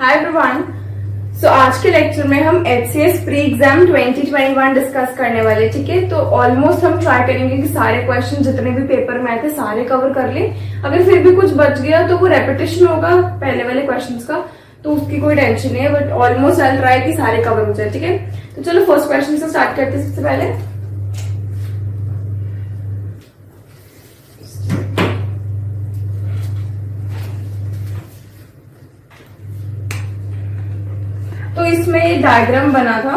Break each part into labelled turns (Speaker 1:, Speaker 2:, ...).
Speaker 1: Hi everyone. सो आज के lecture में हम HCS प्री एग्जाम 2021 डिस्कस करने वाले, ठीक है। तो ऑलमोस्ट हम ट्राई करेंगे कि सारे क्वेश्चन जितने भी पेपर में आए थे सारे कवर कर ले। अगर फिर भी कुछ बच गया तो वो रेपिटेशन होगा पहले वाले क्वेश्चंस का, तो उसकी कोई टेंशन नहीं है, बट ऑलमोस्ट आई ट्राई कि सारे कवर हो जाए, ठीक है। तो चलो फर्स्ट क्वेश्चन से स्टार्ट करते हैं। सबसे पहले तो इसमें ये डायग्राम बना था,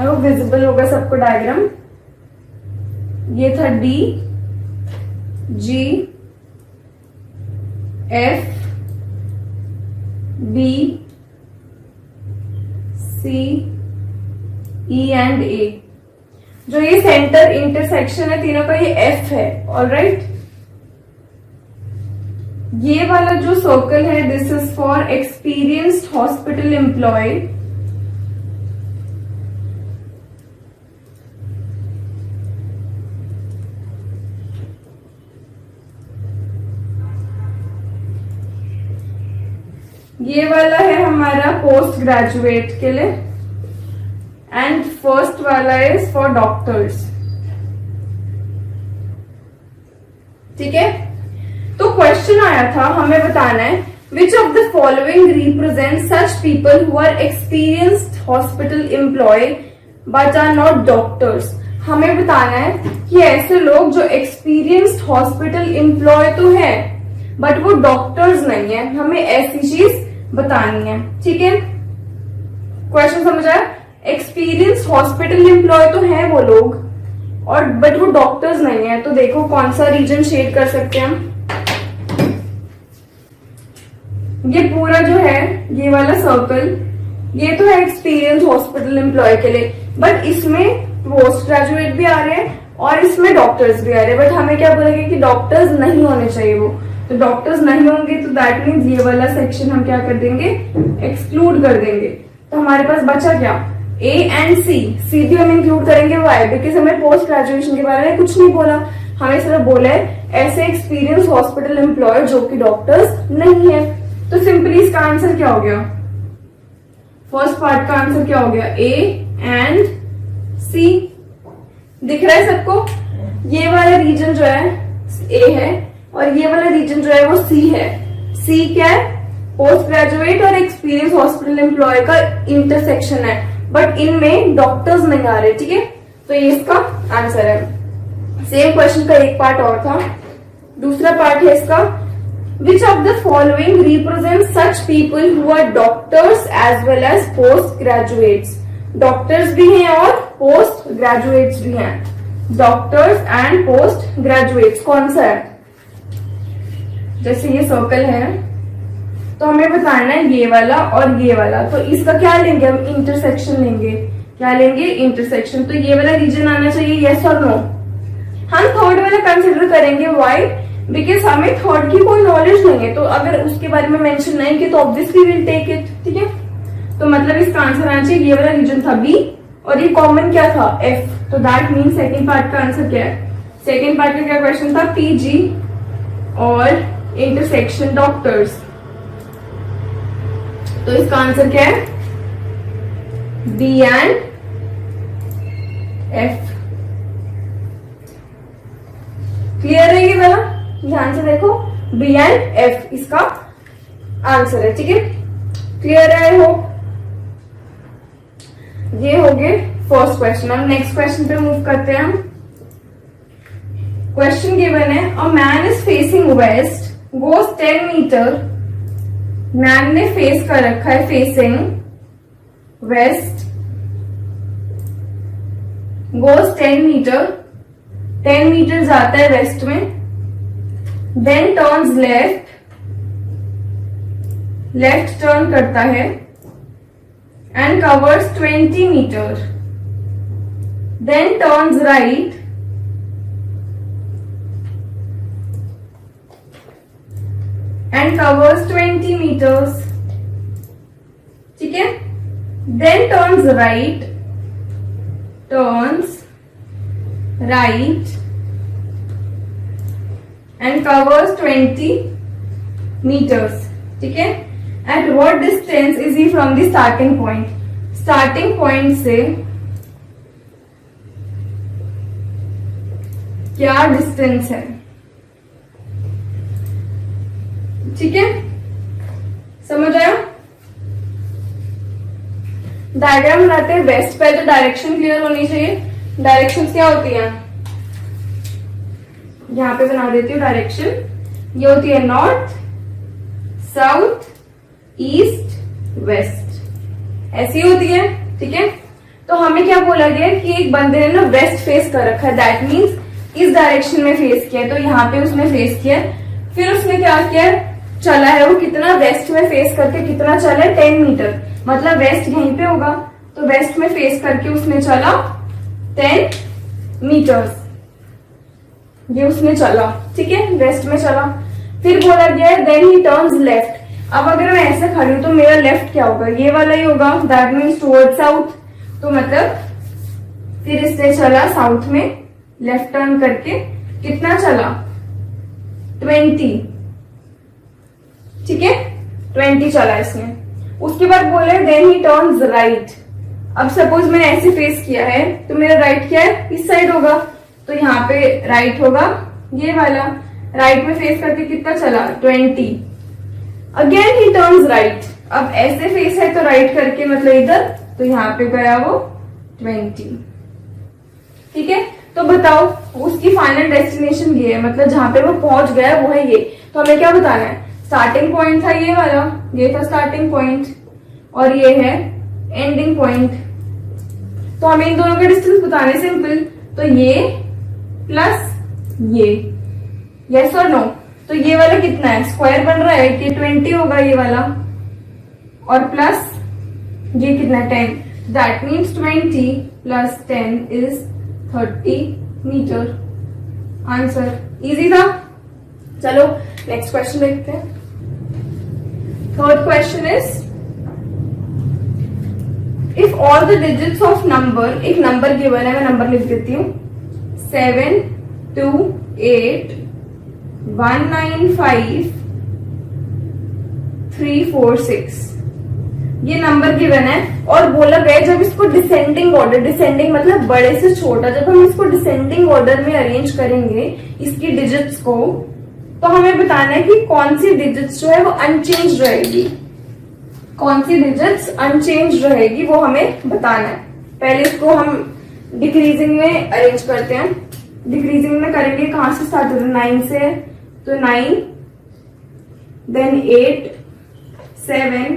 Speaker 1: और विजिबल होगा सबको डायग्राम। ये था D, G, F, B, C, E and A। जो ये सेंटर इंटरसेक्शन है तीनों का, ये F है। ऑलराइट, ये वाला जो सर्कल है this is for experienced hospital employ. ये वाला है हमारा पोस्ट ग्रेजुएट के लिए, एंड फर्स्ट वाला इज फॉर डॉक्टर्स, ठीक है। तो क्वेश्चन आया था, हमें बताना है which of the following represent such people who are experienced hospital employ but are not doctors. हमें बताना है कि ऐसे लोग जो एक्सपीरियंस्ड हॉस्पिटल एम्प्लॉय तो है बट वो डॉक्टर्स नहीं है, हमें ऐसी चीज बतानी है, ठीक है। क्वेश्चन समझ आया? एक्सपीरियंस्ड हॉस्पिटल एम्प्लॉय तो है वो लोग, और बट वो डॉक्टर्स नहीं है। तो देखो कौन सा रीजन शेड कर सकते हैं हम। ये पूरा जो है ये वाला सर्कल, ये तो है एक्सपीरियंस हॉस्पिटल एम्प्लॉय के लिए, बट इसमें पोस्ट ग्रेजुएट भी आ रहे हैं और इसमें डॉक्टर्स भी आ रहे हैं। बट हमें क्या बोलेंगे कि डॉक्टर्स नहीं होने चाहिए वो, तो डॉक्टर्स नहीं होंगे तो दैट मीन्स ये वाला सेक्शन हम क्या कर देंगे, एक्सक्लूड कर देंगे। तो हमारे पास बचा क्या, A एंड C भी हम इंक्लूड करेंगे। वाई? बिकॉज हमें पोस्ट ग्रेजुएशन के बारे में कुछ नहीं बोला, हमें सिर्फ बोला है ऐसे एक्सपीरियंस हॉस्पिटल एम्प्लॉय जो कि डॉक्टर्स नहीं है। तो सिंपली इसका आंसर क्या हो गया, फर्स्ट पार्ट का आंसर क्या हो गया, A एंड C। दिख रहा है सबको? ये वाला रीजन जो है A है और ये वाला रीजन जो है वो C है। C क्या है, पोस्ट ग्रेजुएट और एक्सपीरियंस हॉस्पिटल एम्प्लॉय का इंटरसेक्शन है, बट इनमें डॉक्टर्स नहीं आ रहे, ठीक है। तो ये इसका आंसर है। सेम क्वेश्चन का एक पार्ट और था, दूसरा पार्ट है इसका, Which of the following represents such people who are doctors as well as post graduates? Doctors भी हैं और पोस्ट ग्रेजुएट्स भी हैं। डॉक्टर्स एंड पोस्ट ग्रेजुएट्स कौन सा है? जैसे ये सर्कल है तो हमें बताना है ये वाला और ये वाला, तो इसका क्या लेंगे हम, इंटरसेक्शन लेंगे। क्या लेंगे, इंटरसेक्शन। तो ये वाला रीजन आना चाहिए, यस और नो। हम थर्ड वाला कंसिडर करेंगे, व्हाई? बिकॉज हमें थर्ड की कोई नॉलेज नहीं है, तो अगर उसके बारे में मेंशन नहीं किया तो ऑब्वियसली विल टेक इट, ठीक है। तो मतलब इसका आंसर आना चाहिए, ये वाला रीजन था B और ये कॉमन क्या था, F। तो दैट मीन सेकेंड पार्ट का आंसर क्या है, सेकेंड पार्ट का क्या क्वेश्चन था, PG और इंटरसेक्शन डॉक्टर्स। तो इसका आंसर क्या है, B एंड F। क्लियर है ये वाला? ध्यान से देखो, B एंड F इसका आंसर है, ठीक है। क्लियर है? I hope. ये हो गए फर्स्ट क्वेश्चन। हम नेक्स्ट क्वेश्चन पे मूव करते हैं। हम क्वेश्चन गिवन है, a man is facing west, goes 10 metre. Man ने फेस कर रखा है, facing west, goes 10 metre, 10 metre जाता है वेस्ट में, then turns left, left turn करता है, and covers 20 metre, then turns right, and covers 20 metres, ठीक है। Then turns right, turns right and covers 20 meters. ठीक है. At what distance is he from the starting point? Starting point से क्या distance है? ठीक है, समझ आया? डायग्राम बनाते हैं. वेस्ट पे तो डायरेक्शन क्लियर होनी चाहिए. डायरेक्शन क्या होती है? यहां पे बना देती हूँ डायरेक्शन. ये होती है नॉर्थ, साउथ, ईस्ट, वेस्ट. ऐसी होती है. ठीक है, तो हमें क्या बोला गया कि एक बंदे ने ना वेस्ट फेस कर रखा है. दैट मीन्स इस डायरेक्शन में फेस किया. तो यहाँ पे उसने फेस किया. फिर उसने क्या किया, चला है. वो कितना वेस्ट में फेस करके कितना चला है? 10 मीटर. मतलब वेस्ट यहीं पे होगा, तो वेस्ट में फेस करके उसने चला 10 मीटर्स. ये उसने चला. ठीक है, वेस्ट में चला. फिर बोला गया है देन ही टर्न्स लेफ्ट. अब अगर मैं ऐसे खड़ी हूं तो मेरा लेफ्ट क्या होगा? ये वाला ही होगा. That means toward south. तो मतलब फिर इसने चला साउथ में, लेफ्ट टर्न करके कितना चला? 20. ठीक है, 20 चला इसने. उसके बाद बोले देन ही टर्न्स राइट. अब सपोज मैंने ऐसे फेस किया है तो मेरा राइट क्या है? इस साइड होगा. तो यहाँ पे राइट होगा ये वाला. राइट में फेस करके कितना चला? 20. अगेन ही टर्न्स राइट. अब ऐसे फेस है तो राइट करके मतलब इधर, तो यहाँ पे गया वो 20. ठीक है, तो बताओ उसकी फाइनल डेस्टिनेशन ये है, मतलब जहां पे वो पहुंच गया वो है ये. तो हमें क्या बताना है? स्टार्टिंग पॉइंट था ये वाला, ये था स्टार्टिंग पॉइंट, और ये है एंडिंग पॉइंट. तो हमें इन दोनों का डिस्टेंस बताना है. सिंपल. तो ये प्लस ये, यस और नो. तो ये वाला कितना है? स्क्वायर बन रहा है कि 20 होगा ये वाला, और प्लस ये कितना है? 10. That means 20 plus 10 is 30 metre. Answer easy था. चलो नेक्स्ट क्वेश्चन देखते हैं. Third question is if all the digits of number, एक नंबर गिवन है, मैं नंबर लिख देती हूँ. 7, 2, 8, 1, 9, 5, 3, 4, 6 ये नंबर गिवन है. और बोला गया जब इसको डिसेंडिंग ऑर्डर, डिसेंडिंग मतलब बड़े से छोटा, जब हम इसको डिसेंडिंग ऑर्डर में अरेंज करेंगे इसकी डिजिट्स को, तो हमें बताना है कि कौन सी डिजिट्स जो है वो अनचेंज रहेगी. कौन सी डिजिट्स अनचेंज रहेगी वो हमें बताना है. पहले इसको हम डिक्रीजिंग में अरेंज करते हैं. डिक्रीजिंग में करेंगे. कहां से स्टार्ट होता है? 9 से. तो 9, देन 8, 7,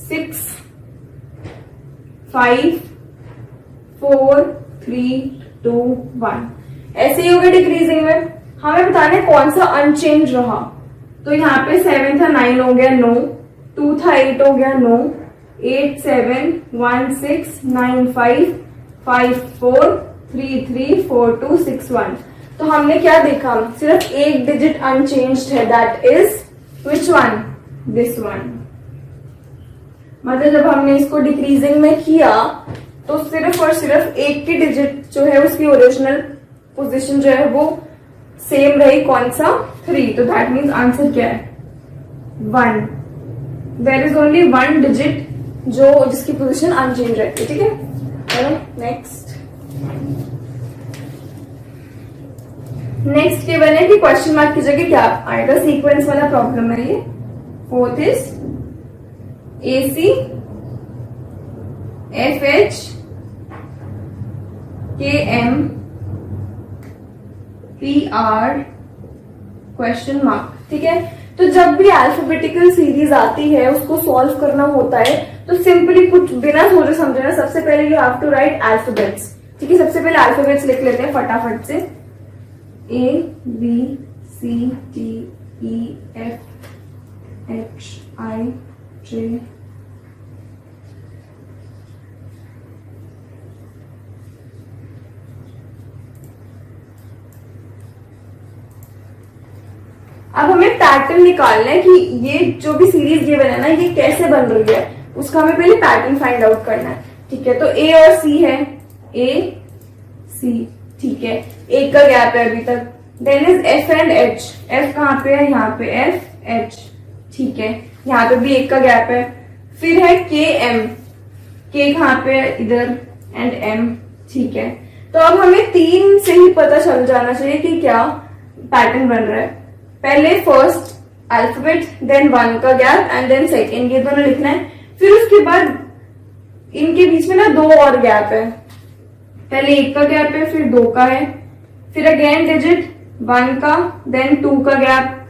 Speaker 1: 6, 5, 4, 3, 2, 1 ऐसे ही होगा डिक्रीजिंग में. हमें बताना है कौन सा अनचेंज रहा. तो यहाँ पे 7 था, 9 हो गया, नो. 2 था, 8 हो गया, नो. 8, 7, 1, 6, 9, 5, 5, 4, 3, 3, 4, 2, 6, 1. तो हमने क्या देखा? सिर्फ एक डिजिट अनचेंज्ड है. That is which one? This one. मतलब जब हमने इसको डिक्रीजिंग में किया तो सिर्फ और सिर्फ एक की डिजिट जो है उसकी ओरिजिनल पोजीशन जो है वो सेम रही. कौन सा? 3. तो दैट मीन्स आंसर क्या है? 1. देयर इज ओनली 1 डिजिट जो जिसकी पोजीशन अनचेंज रहती है. ठीक है, चलो नेक्स्ट. नेक्स्ट केवल है कि क्वेश्चन मार्क की जगह क्या आएगा? सीक्वेंस वाला प्रॉब्लम है ये. Fourth is AC, FH, KM, PR, question mark. ठीक है, तो जब भी अल्फाबेटिकल सीरीज आती है उसको सॉल्व करना होता है तो सिंपली कुछ बिना सोचे समझे ना, सबसे पहले you have to write alphabets. ठीक है, सबसे पहले अल्फाबेट्स लिख लेते हैं फटाफट से. A, B, C, D, E, F, H, I, J. अब हमें पैटर्न निकालना है कि ये जो भी सीरीज गिवन है ना ये कैसे बन रही है, उसका हमें पहले पैटर्न फाइंड आउट करना है. ठीक है, तो A और C है. A, C. ठीक है, एक का गैप है अभी तक. Then is F and H. F कहाँ पे है? यहाँ पे F, H, ठीक है, यहाँ पे भी एक का गैप है। फिर है के एम, के कहाँ पे है, इधर, एंड एम, ठीक है। तो अब हमें 3 से ही पता चल जाना चाहिए कि क्या पैटर्न बन रहा है। पहले फर्स्ट अल्फाबेट, देन 1 का गैप एंड देन सेकेंड, ये दोनों लिखना है। फिर उसके बाद इनके बीच में ना 2 और गैप है, पहले 1 का गैप है, फिर 2 का है, फिर अगेन डिजिट 1 का, देन 2 का गैप,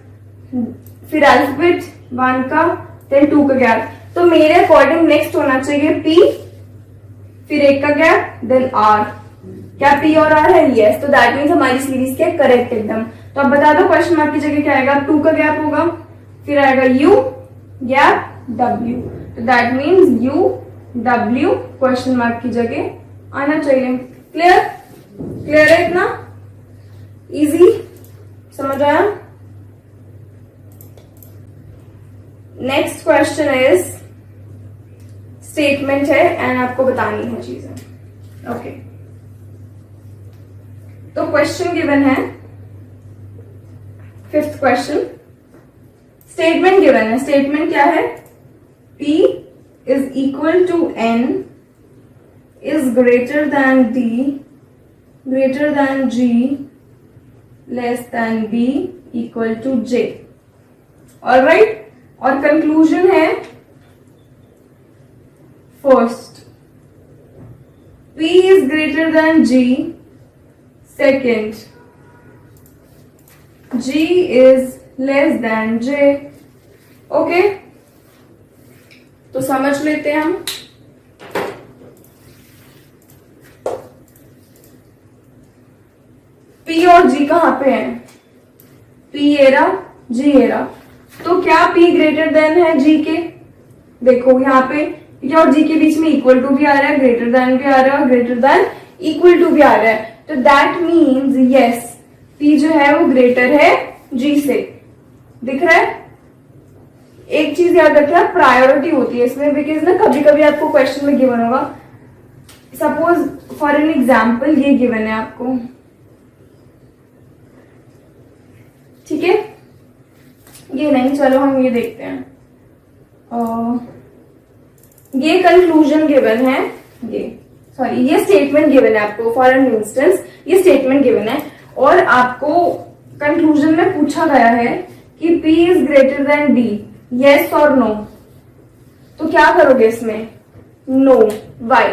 Speaker 1: फिर अल्फाबेट 1 का, देन 2 का गैप। तो मेरे अकॉर्डिंग नेक्स्ट होना चाहिए P, फिर 1 का गैप, देन R। क्या P और R है? यस। तो दैट मीन्स हमारी सीरीज के करेक्ट एकदम। तो अब बता दो क्वेश्चन मार्क की जगह क्या आएगा? 2 का गैप होगा, फिर आएगा U गैप W। तो that means U W question mark की जगह आना चाहिए। क्लियर? क्लियर है? इतना इजी समझ आया? नेक्स्ट क्वेश्चन इज स्टेटमेंट है एंड आपको बतानी है चीजें। ओके, तो क्वेश्चन गिवन है, 5th क्वेश्चन। स्टेटमेंट गिवन है, स्टेटमेंट क्या है? P is equal to N is greater than D, greater than G, less than B, equal to J। Alright, और कंक्लूजन है first P is greater than G, second G is less than J। Okay, तो समझ लेते हैं हम। P और G कहां पे है? P era, G era. तो क्या P ग्रेटर देन है G के? देखो यहाँ पे P और G के बीच में इक्वल टू भी आ रहा है, ग्रेटर देन भी आ रहा है, और ग्रेटर देन इक्वल टू भी आ रहा है। तो दैट मीन्स यस, P जो है वो ग्रेटर है G से। दिख रहा है? एक चीज याद रखना, प्रायोरिटी होती है इसमें, बिकॉज ना कभी कभी आपको क्वेश्चन में गिवन होगा, सपोज फॉर एन एग्जाम्पल ये गिवन है आपको, ठीक है, ये नहीं, चलो हम ये देखते हैं। ये कंक्लूजन गिवन है, ये स्टेटमेंट गिवन है आपको। फॉर एन इंस्टेंस ये स्टेटमेंट गिवन है और आपको कंक्लूजन में पूछा गया है कि P is greater than D, yes और नो। तो क्या करोगे इसमें? नो। वाई?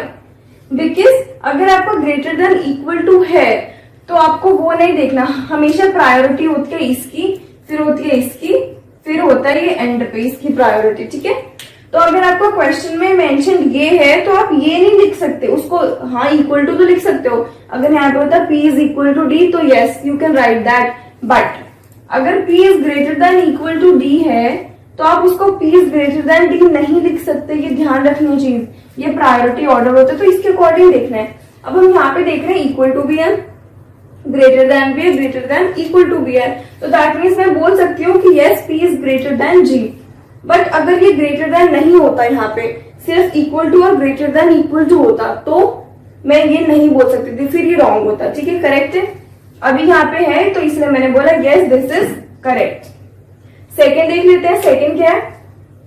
Speaker 1: बिकॉज अगर आपको ग्रेटर देन इक्वल टू है तो आपको वो नहीं देखना, हमेशा प्रायोरिटी होती है इसकी, फिर होती है इसकी, फिर होता है ये एंड पे इसकी प्रायोरिटी, ठीक है। तो अगर आपको क्वेश्चन में मेंशन ये है तो आप ये नहीं लिख सकते उसको, हाँ इक्वल टू तो लिख सकते हो। अगर यहाँ पे होता P is equal to D तो yes you can write that, but अगर P is greater than equal to D है तो आप उसको P is greater than D नहीं लिख सकते। ये ध्यान रखनी चीज, ये प्रायोरिटी ऑर्डर होता है, तो इसके अकॉर्डिंग देखना है। अब हम यहाँ पे देख रहे हैं इक्वल टू भी है, ग्रेटर देन भी है, ग्रेटर देन इक्वल टू भी है, तो दैट मीन्स मैं बोल सकती हूँ कि yes P is greater then G। But अगर ये ग्रेटर देन नहीं होता, यहाँ पे सिर्फ इक्वल टू और ग्रेटर देन इक्वल टू होता तो मैं ये नहीं बोल सकती थी, फिर ये रॉन्ग होता, ठीक है। करेक्ट है, अभी यहाँ पे है तो इसलिए मैंने बोला yes this is correct. Second देख लेते हैं, सेकेंड क्या है?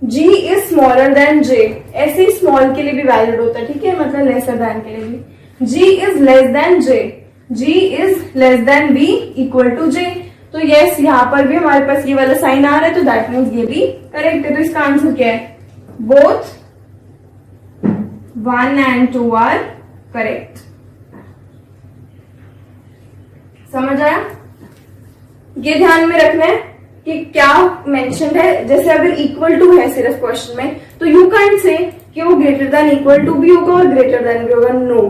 Speaker 1: G is smaller than J। ऐसे ही स्मॉल के लिए भी वैलिड होता है, ठीक है, मतलब लेसर देन के लिए भी। G is less than J, G is less than B equal to J। तो यस यहाँ पर भी हमारे पास ये वाला साइन आ रहा है, तो दैट मीन्स ये भी करेक्ट है। तो इसका आंसर क्या है? Both 1 and 2 are correct. समझ आया? ये ध्यान में रखना है कि क्या मेंशन है। जैसे अगर इक्वल टू है सिर्फ क्वेश्चन में तो यू कैंट से कि वो ग्रेटर देन इक्वल टू भी होगा और ग्रेटर देन भी होगा, नो।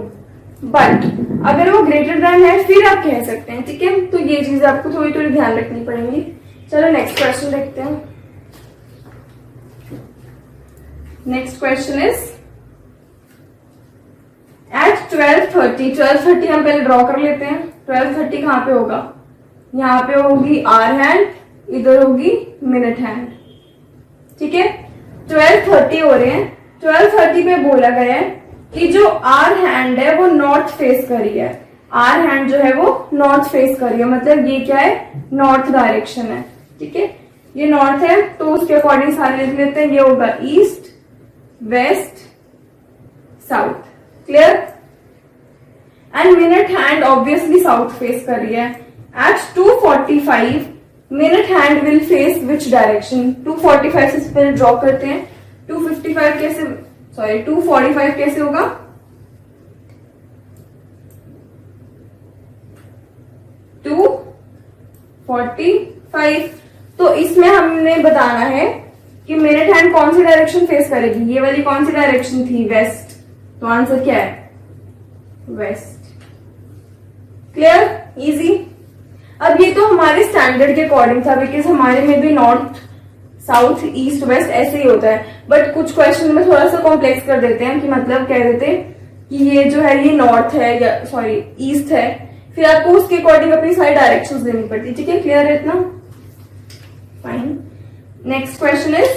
Speaker 1: बट अगर वो ग्रेटर देन है फिर आप कह सकते हैं, ठीक है। तो ये चीज आपको थोड़ी थोड़ी ध्यान रखनी पड़ेगी। चलो नेक्स्ट क्वेश्चन देखते हैं। नेक्स्ट क्वेश्चन इज एट 12:30 हम पहले ड्रॉ कर लेते हैं। 12:30 कहां पे होगा? यहाँ पे होगी आर हैंड, इधर होगी मिनट हैंड, ठीक है। 12:30 हो रहे हैं। 12:30 पे बोला गया है कि जो आर हैंड है वो नॉर्थ फेस कर रही है। आर हैंड जो है वो नॉर्थ फेस कर रही है, मतलब ये क्या है? नॉर्थ डायरेक्शन है, ठीक है। ये नॉर्थ है तो उसके अकॉर्डिंग सारे लिख लेते हैं। ये होगा east, west, south. Clear? And minute hand obviously south face कर रही है। At 2:45 minute hand will face which direction? 2:45 से पहले ड्रॉ करते हैं। 2:45 कैसे, सॉरी 2:45 कैसे होगा? टू 45। तो इसमें हमने बताना है कि मिनट हैंड कौन सी डायरेक्शन फेस करेगी। ये वाली कौन सी डायरेक्शन थी? वेस्ट। तो आंसर क्या है? वेस्ट। क्लियर? इजी। अब ये तो हमारे स्टैंडर्ड के अकॉर्डिंग था, बिकॉज हमारे में भी नॉर्थ, साउथ, ईस्ट, वेस्ट ऐसे ही होता है। बट कुछ क्वेश्चन में थोड़ा सा कॉम्प्लेक्स कर देते हैं कि मतलब कह देते कि ये जो है ये नॉर्थ है या सॉरी ईस्ट है, फिर आपको उसके अकॉर्डिंग अपनी सारी डायरेक्शंस देनी पड़ती है। ठीक है? क्लियर है इतना? Fine. Next question is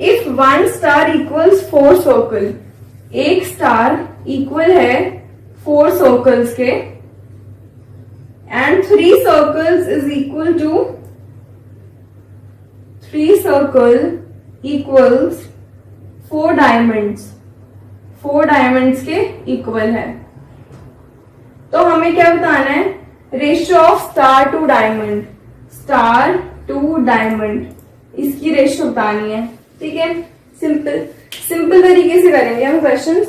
Speaker 1: if 1 star equals 4 circle, एक स्टार इक्वल है 4 सर्कल्स के, and 3 circles is equal to 3 circle equals 4 diamonds, 4 diamonds के इक्वल है। तो हमें क्या बताना है? Ratio of star to diamond, star to diamond, इसकी रेशियो बतानी है। ठीक है? सिंपल सिंपल तरीके से करेंगे हम क्वेश्चंस,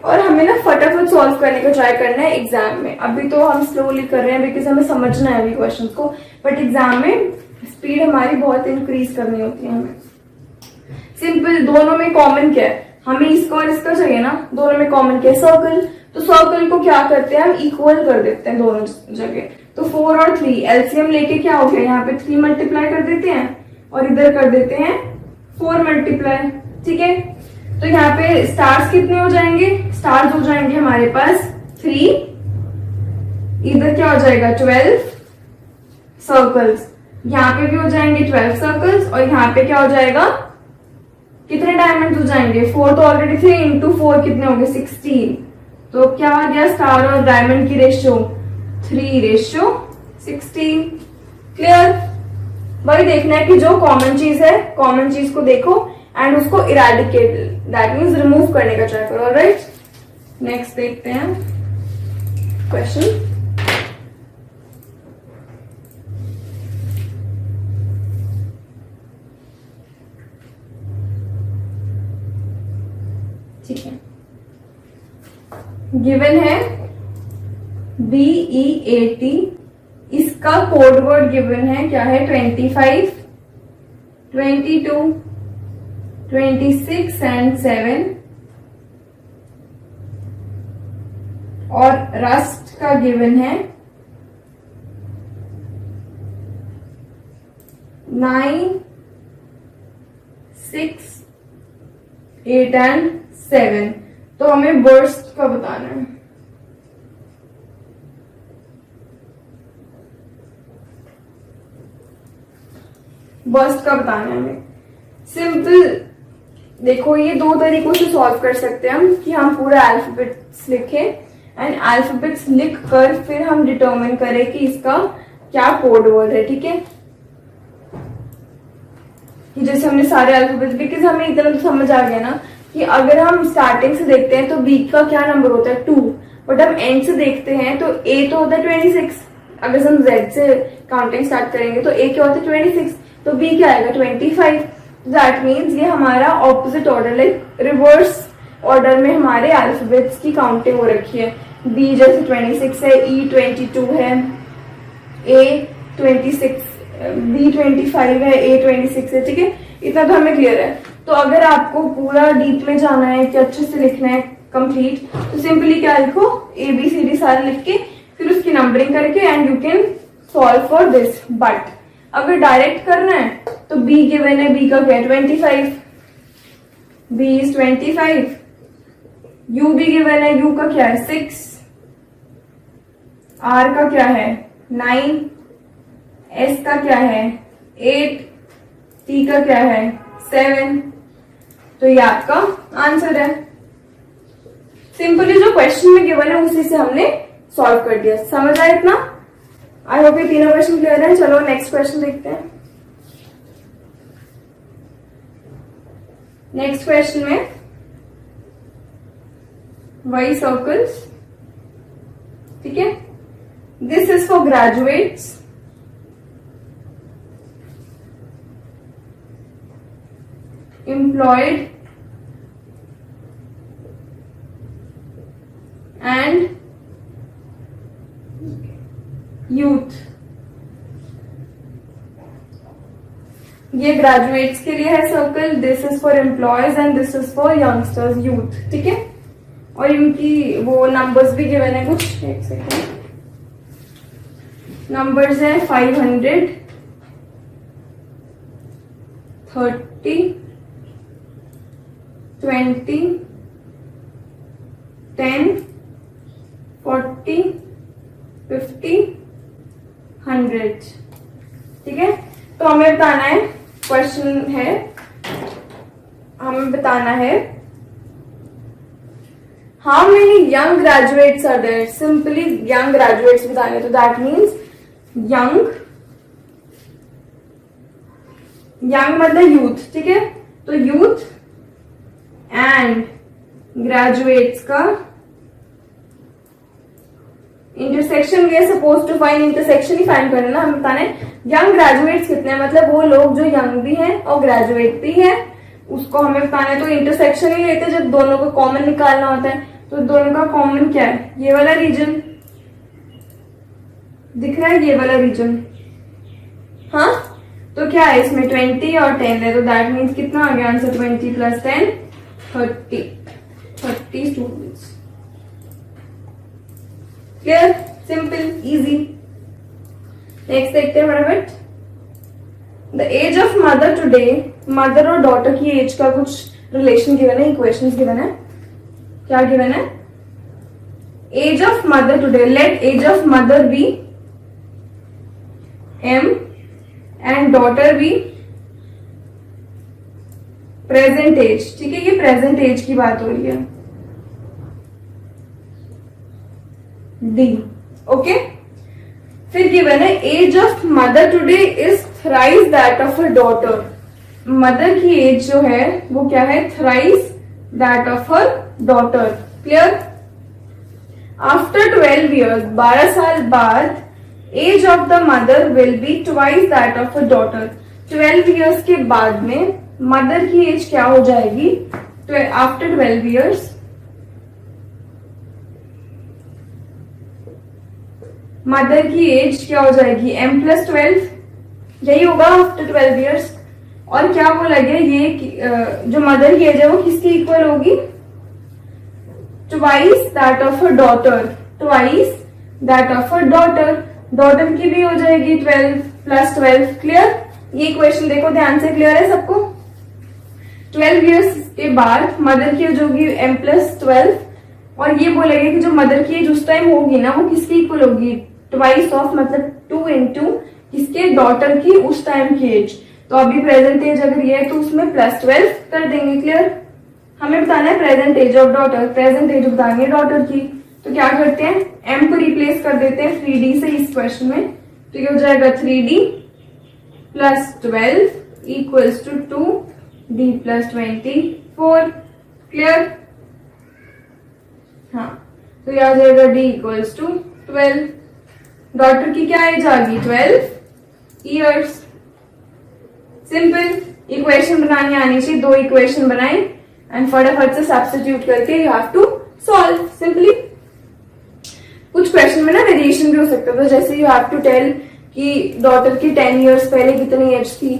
Speaker 1: और हमें ना फटाफट सॉल्व करने का ट्राई करना है एग्जाम में। अभी तो हम स्लोली कर रहे हैं बिकॉज हमें समझना है अभी क्वेश्चंस को, बट एग्जाम में स्पीड हमारी बहुत इंक्रीज करनी होती है हमें। सिंपल, दोनों में कॉमन क्या है? हमें इसका और इसका चाहिए ना। दोनों में कॉमन क्या है? सर्कल। तो सर्कल को क्या करते हैं हम? इक्वल कर देते हैं दोनों जगह। तो 4 और 3 एलसीएम लेके क्या हो गया? यहाँ पे 3 मल्टीप्लाई कर देते हैं और इधर कर देते हैं 4 मल्टीप्लाई। ठीक है? तो यहाँ पे स्टार्स कितने हो जाएंगे? स्टार्स हो जाएंगे हमारे पास 3, इधर क्या हो जाएगा? 12 सर्कल्स। यहाँ पे भी हो जाएंगे 12 सर्कल्स, और यहाँ पे क्या हो जाएगा? कितने डायमंड हो जाएंगे? 4 तो ऑलरेडी थे, इंटू 4 कितने हो गए? 16। तो क्या आ गया? स्टार और डायमंड की रेशियो 3:16। क्लियर? वही देखना है कि जो कॉमन चीज है, कॉमन चीज को देखो एंड उसको इरेडिकेट, दैट मीन्स रिमूव करने का ट्राई करो। ऑलराइट, नेक्स्ट देखते हैं क्वेश्चन। ठीक है, गिवन है BEAT, इसका कोड वर्ड गिवन है क्या है? 25, 22, 26 एंड 7, और रस्ट का गिवन है 9, 6, 8 एंड 7। तो हमें बर्स्ट का बताना है। बर्स्ट का बताना है हमें। सिंपल देखो, ये 2 तरीकों से सॉल्व कर सकते हैं हम, कि हम पूरा अल्फाबेट्स लिखें एंड अल्फाबेट्स लिख कर फिर हम डिटरमिन करें कि इसका क्या कोड वर्ड है। ठीक है? कि जैसे हमने सारे अल्फाबेट्स, बिकॉज हमें इतना तो समझ आ गया ना कि अगर हम स्टार्टिंग से देखते हैं तो बी का क्या नंबर होता है? 2, बट हम एंड से देखते हैं तो ए तो होता है 26। अगर हम जेड से काउंटिंग स्टार्ट करेंगे तो ए क्या होता है? 26, तो बी क्या आएगा? 25। दैट मीन्स ये हमारा opposite order, like reverse order में हमारे अल्फाबेट्स की काउंटिंग हो रखी है। बी जैसे 26 है, ई 22 है, ए 26, बी 25 है, ए 26 है। ठीक है? इतना तो हमें क्लियर है। तो अगर आपको पूरा डीप में जाना है कि अच्छे से लिखना है कंप्लीट, तो सिंपली क्या लिखो? ABCD सारे लिख के फिर उसकी नंबरिंग करके and you can solve for this. But अगर डायरेक्ट करना है तो B गिवन है, B का क्या है? 25, B इज 25। U भी गिवन है, U का क्या है? 6, R का क्या है? 9, S का क्या है? 8, T का क्या है? 7। तो ये आपका आंसर है। सिंपली जो क्वेश्चन में गिवन है उसी से हमने सॉल्व कर दिया। समझ आया इतना? आई होप ये तीनों क्वेश्चन क्लियर है। चलो नेक्स्ट क्वेश्चन देखते हैं। नेक्स्ट क्वेश्चन में वही सर्कल्स, ठीक है। This is for graduates, employed and youth। ये ग्रेजुएट्स के लिए है circle, this is for employees and this is for youngsters, youth, ठीक है। और इनकी वो नंबर्स भी गिवन है कुछ, एक सेकेंड। नंबर्स है 500, 30, 20, 10, 40, 50, 100, ठीक है। तो हमें बताना है, क्वेश्चन है, हमें बताना है how many young graduates are there. Simply young graduates बताने, तो दैट मीन्स यंग मतलब यूथ, ठीक है। तो यूथ एंड ग्रेजुएट्स का intersection, we are suppose to find intersection ही फाइंड करना, हमें बताना है यंग ग्रेजुएट्स कितने हैं, मतलब वो लोग जो यंग भी हैं और ग्रेजुएट भी हैं, उसको हमें बताना है। तो इंटरसेक्शन ही लेते हैं जब दोनों को कॉमन निकालना होता है। तो दोनों का कॉमन क्या है, ये वाला रीजन दिख रहा है, ये वाला रीजन, हाँ। तो क्या है इसमें 20 और 10 है, तो दैट मीन्स कितना आ गया answer, 20 + 10 30 students. Clear, simple, easy. Next देखते हैं फटाफट। The age of mother today, mother और डॉटर की एज का कुछ रिलेशन गिवन है, इक्वेशंस गिवन है। क्या गिवन है, age of mother today, let age of mother be m and daughter be present age, ठीक है। ये प्रेजेंट एज की बात हो रही है, d, ओके। फिर गिवन है age of mother today is thrice that of her daughter. Mother की एज जो है वो क्या है, thrice that of her daughter. Clear. After 12 years, 12 साल बाद, age of the mother will be twice that of her daughter. 12 years के बाद में मदर की एज क्या हो जाएगी, आफ्टर 12 ईयर्स मदर की एज क्या हो जाएगी, m+12, यही होगा आफ्टर 12 ईयर्स। और क्या बोला गया, ये जो मदर की एज है वो किसकी इक्वल होगी, twice that of her daughter, twice that of her daughter. Daughter की भी हो जाएगी 12 + 12। क्लियर। ये क्वेश्चन देखो ध्यान से, क्लियर है सबको। 12 ईयर्स के बाद मदर की एज होगी m+12, और ये बोलेगा कि जो मदर की एज उस टाइम होगी ना वो किसकी इक्वल होगी, ट्वाइस ऑफ, मतलब 2 × किसके, डॉटर की उस टाइम की एज। तो अभी प्रेजेंट एज अगर ये है तो उसमें +12 कर देंगे। क्लियर। हमें बताना है present age of daughter, present age बताएंगे डॉटर की। तो क्या करते हैं, m को रिप्लेस कर देते हैं 3d से इस क्वेश्चन में। तो ये हो जाएगा 3d + 12 = 2d + 24। क्लियर। हाँ, तो यह आ जाएगा d = 12। डॉटर की क्या एज आ गई, 12 ईयर्स। सिंपल। इक्वेशन बनानी आनी चाहिए, 2 इक्वेशन बनाए एंड फटाफट से सब्स्टिट्यूट करके you have to solve simply. कुछ क्वेश्चन में ना वेरिएशन भी हो सकता था, जैसे यू हैव टू टेल कि डॉटर की 10 ईयर्स पहले कितनी एज थी।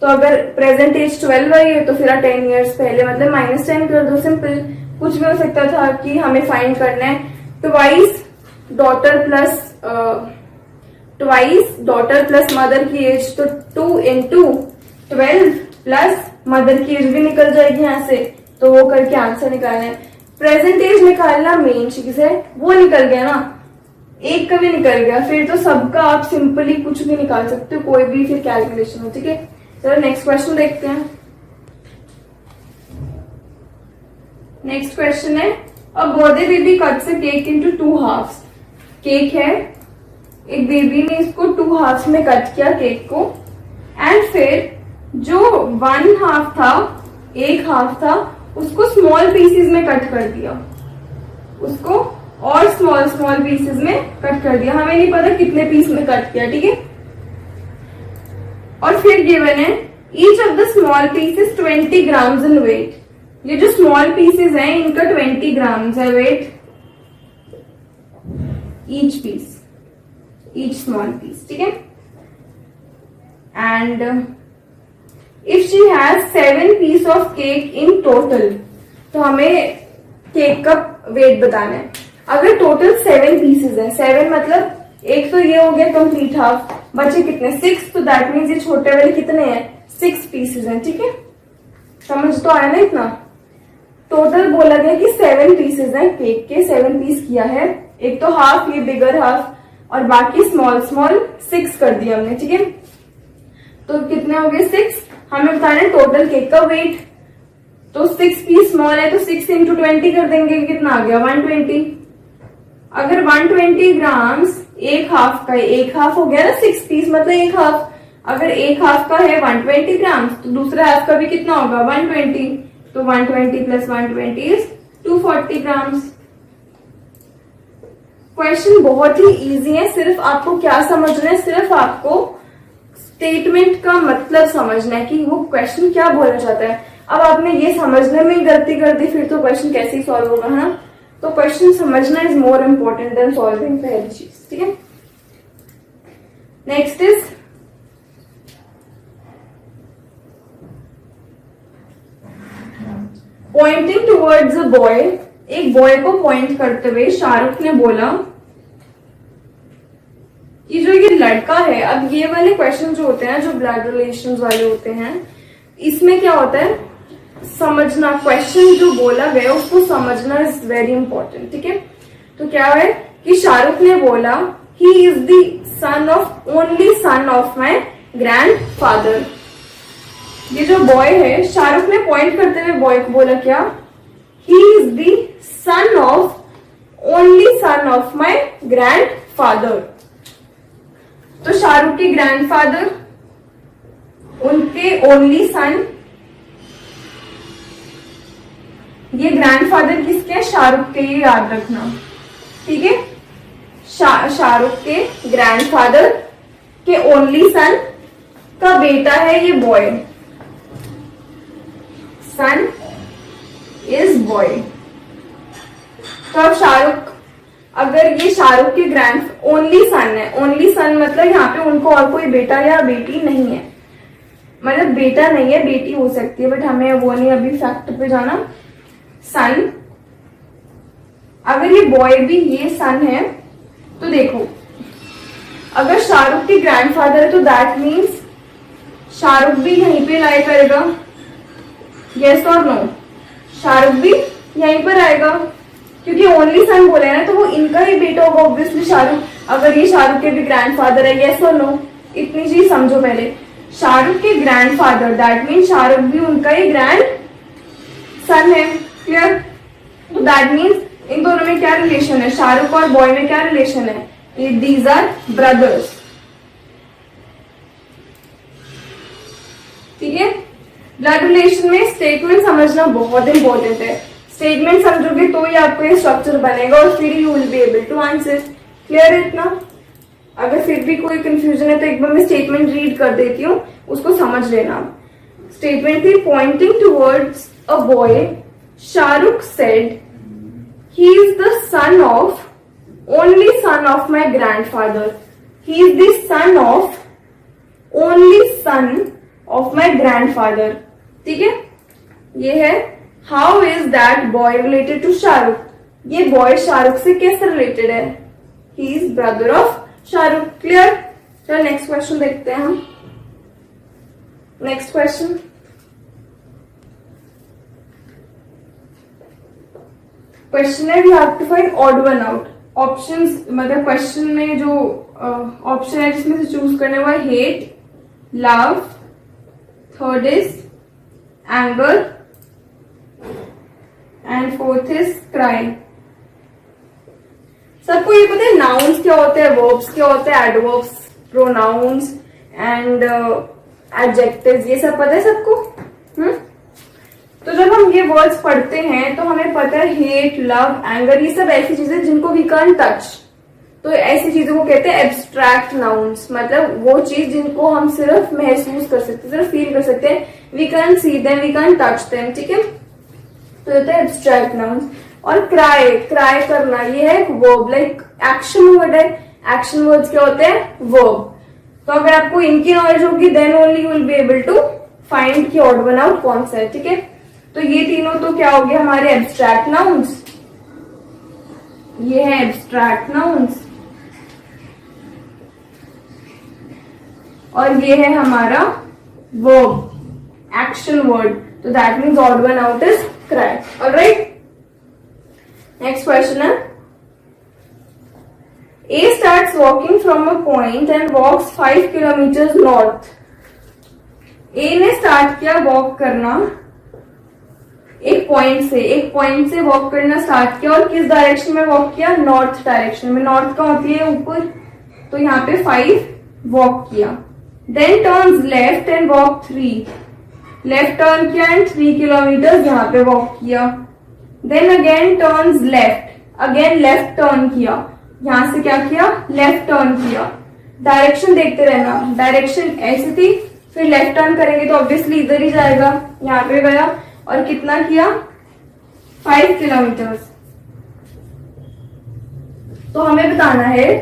Speaker 1: तो अगर प्रेजेंट एज 12 आई है तो फिर 10 ईयर्स पहले मतलब -10 कर दो। सिंपल। कुछ भी हो सकता था कि हमें फाइंड करना है ट्वाइस डॉटर प्लस मदर की एज, तो 2 × 12 प्लस मदर की एज भी निकल जाएगी यहाँ से, तो वो करके आंसर निकालना है। प्रेजेंट एज निकालना मेन चीज है, वो निकल गया ना, एक का भी निकल गया, फिर तो सबका आप सिंपली कुछ भी निकाल सकते हो, कोई भी फिर कैलकुलेशन हो। ठीक है, चलो नेक्स्ट क्वेश्चन देखते हैं। नेक्स्ट क्वेश्चन है, a birthday baby cuts a cake into 2 halves. Cake है, एक बेबी ने इसको 2 हाफ में कट किया केक को, एंड फिर जो 1 हाफ था, 1 हाफ था, उसको स्मॉल पीसेस में कट कर दिया, उसको और स्मॉल स्मॉल पीसेस में कट कर दिया। हमें नहीं पता कितने पीस में कट किया, ठीक है। और फिर गिवन है each of the small pieces 20 grams in weight. ये जो स्मॉल पीसेस हैं इनका 20 ग्राम्स है weight, each piece, each small piece, ठीक है। And if she has 7 piece of cake in total, तो हमें केक का वेट बताना है। अगर टोटल 7 पीसेस है, 7 मतलब एक तो ये हो गया कंप्लीट हाफ, बचे कितने 6, तो दैट मीन्स ये छोटे वाले कितने हैं 6 पीसेस हैं, ठीक है। समझ तो आया ना इतना। टोटल बोला गया कि 7 पीसेस हैं केक के, 7 पीस किया है, एक तो हाफ, ये बिगर हाफ, और बाकी स्मॉल स्मॉल 6 कर दिया हमने, ठीक है। तो कितने हो गए 6। हमें बताना है टोटल केक का वेट, तो 6 पीस स्मॉल है तो 6 इंटू 20 कर देंगे, कितना आ गया 120। अगर 120 ग्राम्स एक हाफ का है, एक हाफ हो गया ना 6 पीस मतलब एक हाफ, अगर एक हाफ का है 120 ग्राम्स तो दूसरा हाफ का भी कितना होगा 120, तो 120 प्लस 120 इज 240 ग्राम्स। क्वेश्चन बहुत ही इजी है, सिर्फ आपको क्या समझना है, सिर्फ आपको स्टेटमेंट का मतलब समझना है कि वो क्वेश्चन क्या बोलना चाहता है। अब आपने ये समझने में गलती कर दी फिर तो क्वेश्चन कैसे ही सॉल्व होगा, है ना। तो क्वेश्चन समझना is more important than solving, पहली चीज, ठीक है। Next is pointing towards a boy. एक बॉय को पॉइंट करते हुए शाहरुख ने बोला कि जो ये लड़का है, अब ये वाले क्वेश्चन जो होते हैं जो ब्लड रिलेशंस वाले होते हैं, इसमें क्या होता है समझना, क्वेश्चन जो बोला गया उसको समझना इज वेरी इंपॉर्टेंट, ठीक है। तो क्या है कि शाहरुख ने बोला he is the son of only son of my grand father. ये जो बॉय है, शाहरुख ने पॉइंट करते हुए बॉय को बोला क्या, he is the son of only son of my grand father. तो शाहरुख के ग्रैंडफादर, उनके ओनली सन, ये ग्रैंडफादर किसके हैं शाहरुख के, ये याद रखना, ठीक है। शाहरुख के ग्रैंडफादर के ओनली सन का बेटा है ये बॉय, सन इज बॉय। तो अब शाहरुख, अगर ये शाहरुख के ग्रैंड ओनली सन है, ओनली सन मतलब यहाँ पे उनको और कोई बेटा या बेटी नहीं है, मतलब बेटा नहीं है बेटी हो सकती है, बट हमें वो नहीं अभी फैक्ट पे जाना। सन, अगर ये बॉय भी ये सन है तो देखो अगर शाहरुख के ग्रैंडफादर है तो दैट मीन्स शाहरुख भी यहीं पे लाई करेगा, यस और नो, शाहरुख भी यहीं पर आएगा क्योंकि ओनली सन बोले ना, तो वो इनका ही बेटा होगा ऑब्वियसली शाहरुख, अगर ये शाहरुख के भी ग्रैंडफादर है, यस और नो। इतनी चीज समझो पहले, शाहरुख के ग्रैंडफादर दैट मीन शाहरुख भी उनका ही ग्रैंड सन है, क्लियर। तो दैट मीन्स इन दोनों में क्या रिलेशन है, शाहरुख और बॉय में क्या रिलेशन है, दीज आर ब्रदर्स, ठीक है। ब्लड रिलेशन में स्टेटमेंट समझना बहुत इंपॉर्टेंट है, स्टेटमेंट समझोगे तो ही आपको ये स्ट्रक्चर बनेगा और फिर you will be able to answer, clear है इतना। अगर फिर भी कोई कंफ्यूजन है तो एक बार मैं स्टेटमेंट रीड कर देती हूँ, उसको समझ लेना। स्टेटमेंट थी Poynting towards a boy, Shahrukh said he is the son of only son of my grandfather, he is the son of only son of my grandfather, ठीक है। ये है how is that boy related to Shahrukh, ये boy Shahrukh से कैसे related है, he is brother of Shahrukh, clear. चलो next question देखते हैं हम। नेक्स्ट क्वेश्चन, क्वेश्चन है we have to find odd one out. Options मतलब क्वेश्चन में जो ऑप्शन है जिसमें से चूज करने हुआ है hate, love, third is anger and fourth is cry. सबको ये पता है नाउन्स क्या होते हैं, वर्ब्स क्या होते हैं, एडवर्ब्स, प्रोनाउंस एंड एडजेक्टिव्स, ये सब पता है सबको। तो जब हम ये वर्ड्स पढ़ते हैं तो हमें पता है हेट, लव, एंगर, ये सब ऐसी चीजें जिनको वी कैन टच। तो ऐसी चीजों को कहते हैं एब्स्ट्रैक्ट नाउन्स, मतलब वो चीज जिनको हम सिर्फ महसूस कर सकते हैं, सिर्फ फील कर सकते हैं, we can see them, we can touch them, ठीक है। तो ये होता है एब्स्ट्रैक्ट नाउन्स। और क्राई, क्राई करना, ये है एक वर्ब, लाइक एक्शन वर्ड है। एक्शन वर्ड्स क्या होते हैं, वर्ब। तो अगर आपको इनकी नॉलेज होगी then only you will be able to find की ऑड वन आउट कौन सा है, ठीक है। तो ये तीनों तो क्या हो गया हमारे एब्स्ट्रैक्ट नाउन्स, ये है एब्स्ट्रैक्ट नाउन्स, और ये है हमारा वर्ब, एक्शन वर्ड। तो that means odd one out is cry. Alright, next question है, A starts walking from a point and walks 5 kilometers north. A ने स्टार्ट किया वॉक करना एक पॉइंट से वॉक करना स्टार्ट किया, और किस डायरेक्शन में वॉक किया, नॉर्थ डायरेक्शन में। नॉर्थ का होती है ऊपर, तो यहाँ पे 5 वॉक किया। Then turns left and walk 3, left turn किया एंड 3 किलोमीटर यहाँ पे वॉक किया। Then again turns left, again left turn किया, यहां से क्या किया, लेफ्ट टर्न किया। डायरेक्शन देखते रहना, डायरेक्शन ऐसी थी, फिर लेफ्ट टर्न करेंगे तो ऑब्वियसली इधर ही जाएगा, यहाँ पे गया, और कितना किया, 5 किलोमीटर। तो हमें बताना है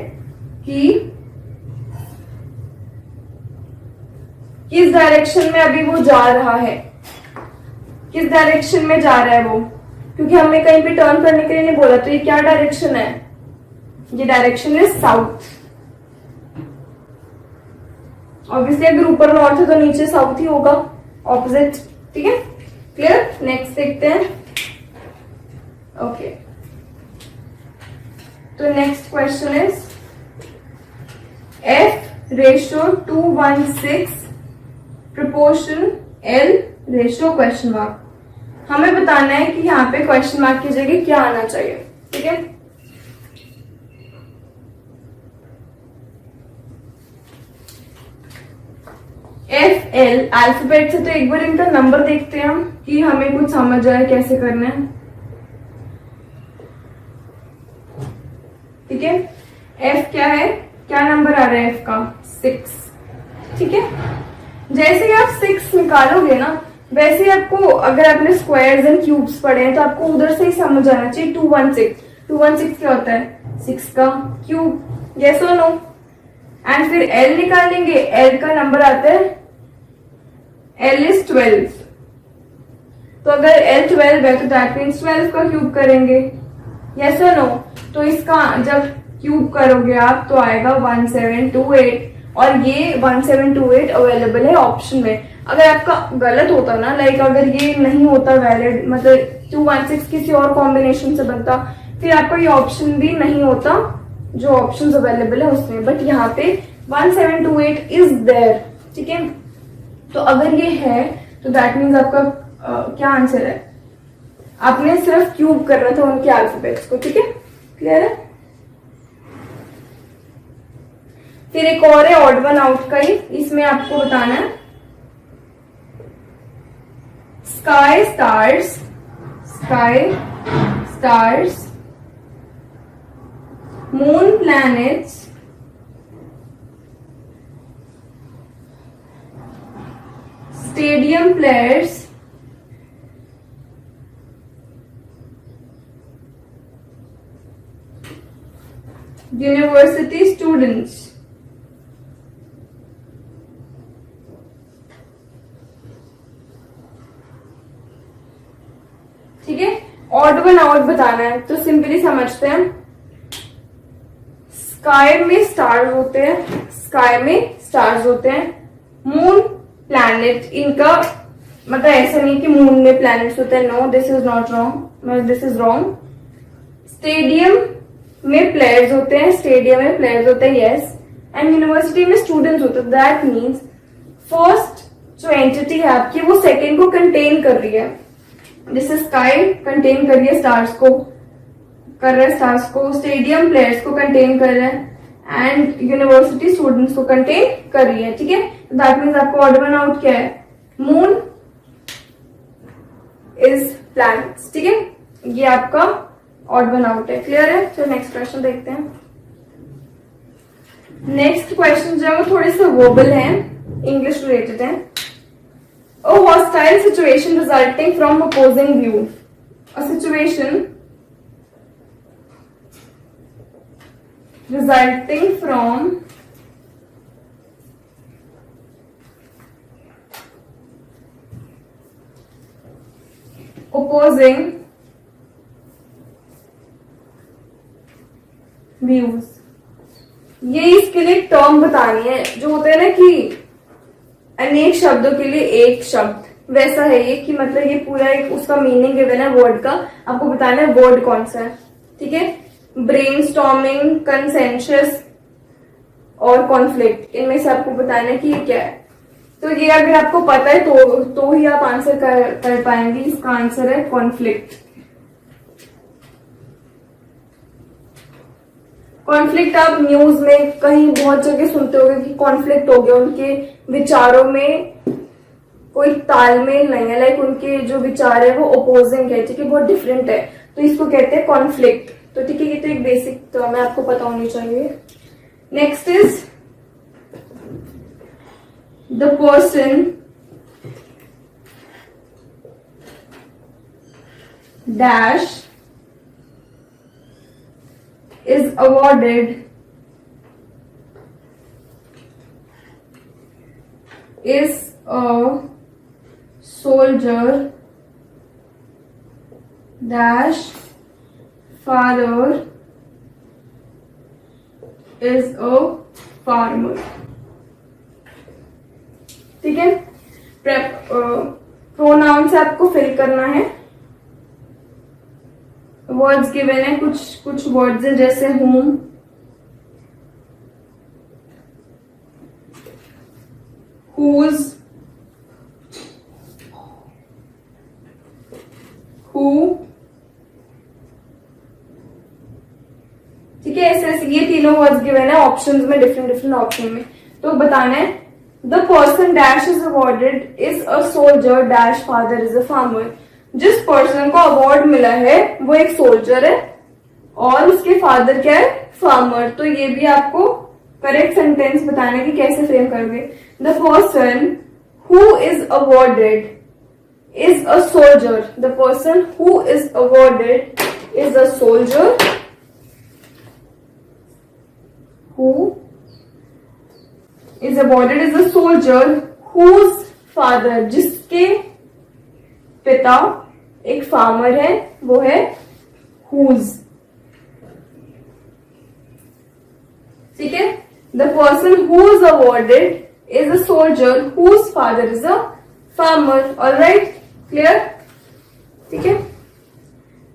Speaker 1: कि किस डायरेक्शन में अभी वो जा रहा है, किस डायरेक्शन में जा रहा है वो, क्योंकि हमें कहीं पे टर्न करने के लिए नहीं बोला। तो ये क्या डायरेक्शन है, ये डायरेक्शन है साउथ। ऑब्वियसली अगर ऊपर नॉर्थ है तो नीचे साउथ ही होगा, ऑपोजिट, ठीक है। क्लियर, नेक्स्ट देखते हैं। ओके, तो next question is F/2:16 proportion L ratio question mark. हमें बताना है कि यहाँ पे क्वेश्चन मार्क की जगह क्या आना चाहिए, ठीक है। FL अल्फाबेट से, तो एक बार इनका नंबर देखते हैं हम कि हमें कुछ समझ आए कैसे करना है, ठीक है। F क्या है, क्या नंबर आ रहा है F का, 6, ठीक है। जैसे ही आप 6 निकालोगे ना, वैसे आपको, अगर आपने स्क्वायर्स एंड क्यूब्स पढ़े हैं तो आपको उधर से ही समझ आना चाहिए। 216 क्या होता है, 6 का क्यूब, यस और नो। एंड फिर L निकालेंगे, L का नंबर आता है, L इज 12। तो अगर L 12 है तो दैट मीन्स 12 का क्यूब करेंगे, यस और नो। तो इसका जब क्यूब करोगे आप तो आएगा 1728, और ये 1728 अवेलेबल है ऑप्शन में। अगर आपका गलत होता ना, लाइक अगर ये नहीं होता वैलिड, मतलब 216 किसी और कॉम्बिनेशन से बनता, फिर आपका ये ऑप्शन भी नहीं होता जो ऑप्शंस अवेलेबल है उसमें। बट यहाँ पे 1728 इज देयर, ठीक है। तो अगर ये है तो दैट मीन्स आपका क्या आंसर है, आपने सिर्फ क्यूब करना था उनके अल्फाबेट्स को, ठीक है। क्लियर है। फिर एक और है ऑड वन आउट का ही, इसमें आपको बताना है sky stars, moon planets, stadium players, university students. ठीक है, ऑड वन आउट बताना है तो सिंपली समझते हैं। स्काई में स्टार्स होते हैं, मून प्लैनेट, इनका मतलब ऐसा नहीं कि मून में प्लैनेट्स होते हैं, no this is not wrong, this is wrong. Stadium में प्लेयर्स होते हैं, यस। एंड यूनिवर्सिटी में स्टूडेंट्स होते हैं, दैट मीन्स फर्स्ट जो एंटिटी है आपकी वो सेकेंड को कंटेन कर रही है। जैसे स्काई कंटेन कर रही है स्टार्स को, कर रहा है स्टार्स को, स्टेडियम प्लेयर्स को कंटेन कर रहा है एंड यूनिवर्सिटी स्टूडेंट्स को कंटेन कर रही है, ठीक है। दैट मीन्स आपको ऑड वन आउट क्या है, मून इज प्लैनेट्स, ठीक है, ये आपका ऑड वन आउट है। क्लियर है? चलो नेक्स्ट क्वेश्चन देखते हैं। नेक्स्ट क्वेश्चन जो है वो थोड़े से वर्बल है, इंग्लिश रिलेटेड है। A hostile situation resulting from opposing view. A situation resulting from opposing views. ये इसके लिए टर्म बतानी है, जो होते हैं ना कि अनेक शब्दों के लिए एक शब्द, वैसा है ये कि मतलब ये पूरा एक उसका मीनिंग गिवन है वर्ड का, आपको बताना है वर्ड कौन सा है, ठीक है। ब्रेनस्टॉर्मिंग, कंसेंसस और कॉन्फ्लिक्ट, इनमें से आपको बताना है कि ये क्या है। तो ये अगर आपको पता है तो ही आप आंसर कर पाएंगे। इसका आंसर है कॉन्फ्लिक्ट। कॉन्फ्लिक्ट आप न्यूज में कहीं बहुत जगह सुनते होंगे कि कॉन्फ्लिक्ट हो गया, उनके विचारों में कोई तालमेल नहीं है, लाइक उनके जो विचार है वो अपोजिंग है, ठीक है, बहुत डिफरेंट है, तो इसको कहते हैं कॉन्फ्लिक्ट। तो ठीक है, ये तो एक बेसिक टर्म है, आपको पता होनी चाहिए। Next is the person dash is awarded is a soldier dash father is a farmer, ठीक है। प्रोनाउन से आपको फिल करना है, वर्ड्स गिवन है, कुछ वर्ड्स है जैसे whom, whose, who, ठीक है, ऐसे ये तीनों वर्ड्स गिवन है ऑप्शंस में, डिफरेंट ऑप्शन में। तो बताना है the person dash is awarded is a soldier dash father is a farmer. जिस पर्सन को अवार्ड मिला है वो एक सोल्जर है और उसके फादर क्या है, फार्मर। तो ये भी आपको करेक्ट सेंटेंस बताना है कि कैसे फ्रेम करोगे। The person who is awarded is a soldier, the person who is awarded is a soldier, who is awarded is a soldier whose father, जिसके पिता एक फार्मर है, वो है whose, ठीक है। The person who is awarded is a soldier whose father is a farmer. Alright, clear, ठीक है।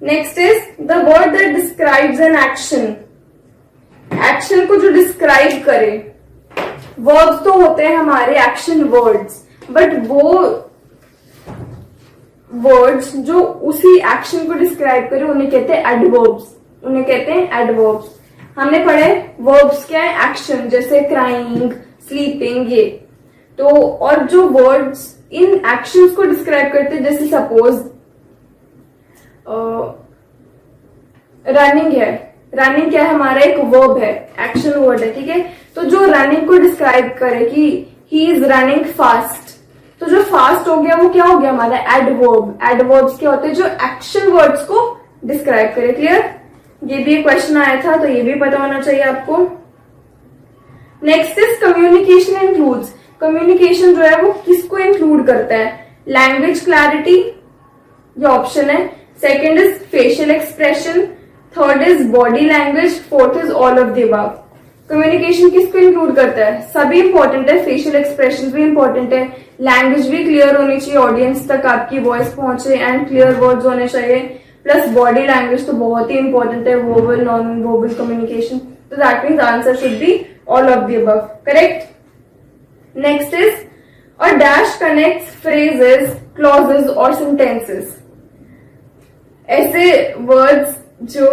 Speaker 1: Next is the word that describes an action. Action को जो डिस्क्राइब करे, वर्ब्स तो होते हैं हमारे एक्शन वर्ड्स, बट वो वर्ड्स जो उसी एक्शन को डिस्क्राइब करे उन्हें कहते हैं एडवर्ब्स, उन्हें कहते हैं एडवर्ब्स। हमने पढ़े वर्ब्स क्या है, एक्शन, जैसे क्राइंग, स्लीपिंग, ये तो। और जो वर्ड्स इन एक्शंस को डिस्क्राइब करते हैं, जैसे सपोज रनिंग है, रनिंग क्या है, हमारा एक वर्ब है, एक्शन वर्ड है, ठीक है। तो जो रनिंग को डिस्क्राइब करे कि ही इज रनिंग फास्ट, तो जो फास्ट हो गया वो क्या हो गया हमारा एडवर्ब। एडवर्ब्स क्या होते हैं, जो एक्शन वर्ड्स को डिस्क्राइब करे। क्लियर, ये भी एक क्वेश्चन आया था, तो ये भी पता होना चाहिए आपको। Next is communication includes. Communication जो है वो किसको इंक्लूड करता है, लैंग्वेज क्लैरिटी, ये ऑप्शन है। Second is facial expression, third is body language, fourth is all of the above. Communication किसको इंक्लूड करता है, सभी इंपॉर्टेंट है, फेशियल एक्सप्रेशन भी इंपॉर्टेंट है, लैंग्वेज भी क्लियर होनी चाहिए, ऑडियंस तक आपकी वॉइस पहुंचे एंड क्लियर वर्ड्स होने चाहिए, प्लस बॉडी लैंग्वेज तो बहुत ही इंपॉर्टेंट है, वर्बल नॉन वर्बल कम्युनिकेशन। तो that means answer should be all of the above, correct. Next is a dash connects phrases, clauses और सेंटेंसेस। ऐसे वर्ड्स जो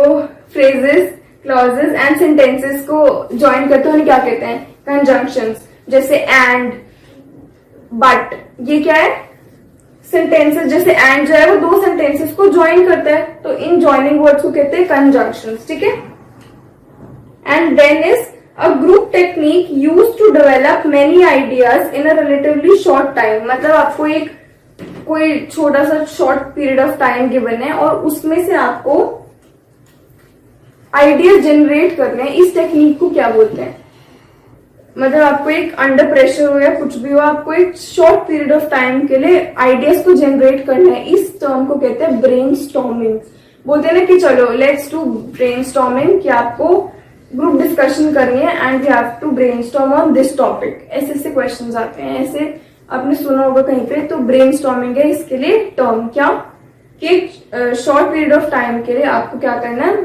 Speaker 1: फ्रेजेस, क्लॉजेस एंड सेंटेंसेस को join करते हैं उन्हें क्या कहते हैं? कंजंक्शंस। जैसे एंड, बट, ये क्या है? सेंटेंसेस। जैसे एंड जो है वो दो सेंटेंसेस को ज्वाइन करता है, तो इन ज्वाइनिंग वर्ड्स को कहते हैं कंजंक्शंस। ठीक है। And then is a group technique use to develop many ideas in a relatively short time. मतलब आपको एक कोई छोटा सा short period of time given है और उसमें से आपको आइडिया जनरेट करने हैं। इस टेक्निक को क्या बोलते हैं? मतलब आपको एक अंडर प्रेशर हो या कुछ भी हो, आपको एक शॉर्ट पीरियड ऑफ टाइम के लिए आइडियाज को जनरेट करना है। इस टर्म को कहते हैं ब्रेनस्टॉर्मिंग। बोलते हैं ना कि चलो लेट्स डू ब्रेनस्टॉर्मिंग, कि आपको ग्रुप डिस्कशन करनी है and we have to brainstorm on this topic. ऐसे ऐसे क्वेश्चंस आते हैं, ऐसे आपने सुना होगा कहीं पे। तो ब्रेनस्टॉर्मिंग है इसके लिए टर्म। क्या कि शॉर्ट पीरियड ऑफ टाइम के लिए आपको क्या करना है?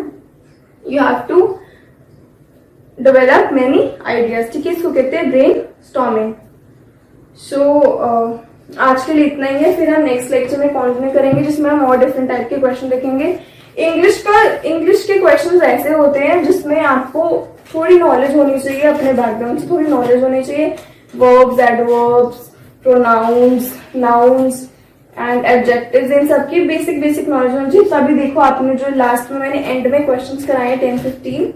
Speaker 1: You have to develop many ideas. ठीक है, इसको कहते हैं ब्रेन स्टॉर्मिंग। सो आज के लिए इतना ही है, फिर हम नेक्स्ट लेक्चर में कंटिन्यू करेंगे जिसमें हम और डिफरेंट टाइप के क्वेश्चन देखेंगे। इंग्लिश के क्वेश्चंस ऐसे होते हैं जिसमें आपको थोड़ी नॉलेज होनी चाहिए, अपने बैकग्राउंड से थोड़ी नॉलेज होनी चाहिए। Verbs, adverbs, pronouns, nouns and adjectives, इन सबकी बेसिक नॉलेज होनी चाहिए। तभी देखो आपने जो लास्ट में मैंने एंड में क्वेश्चंस कराए 10-15,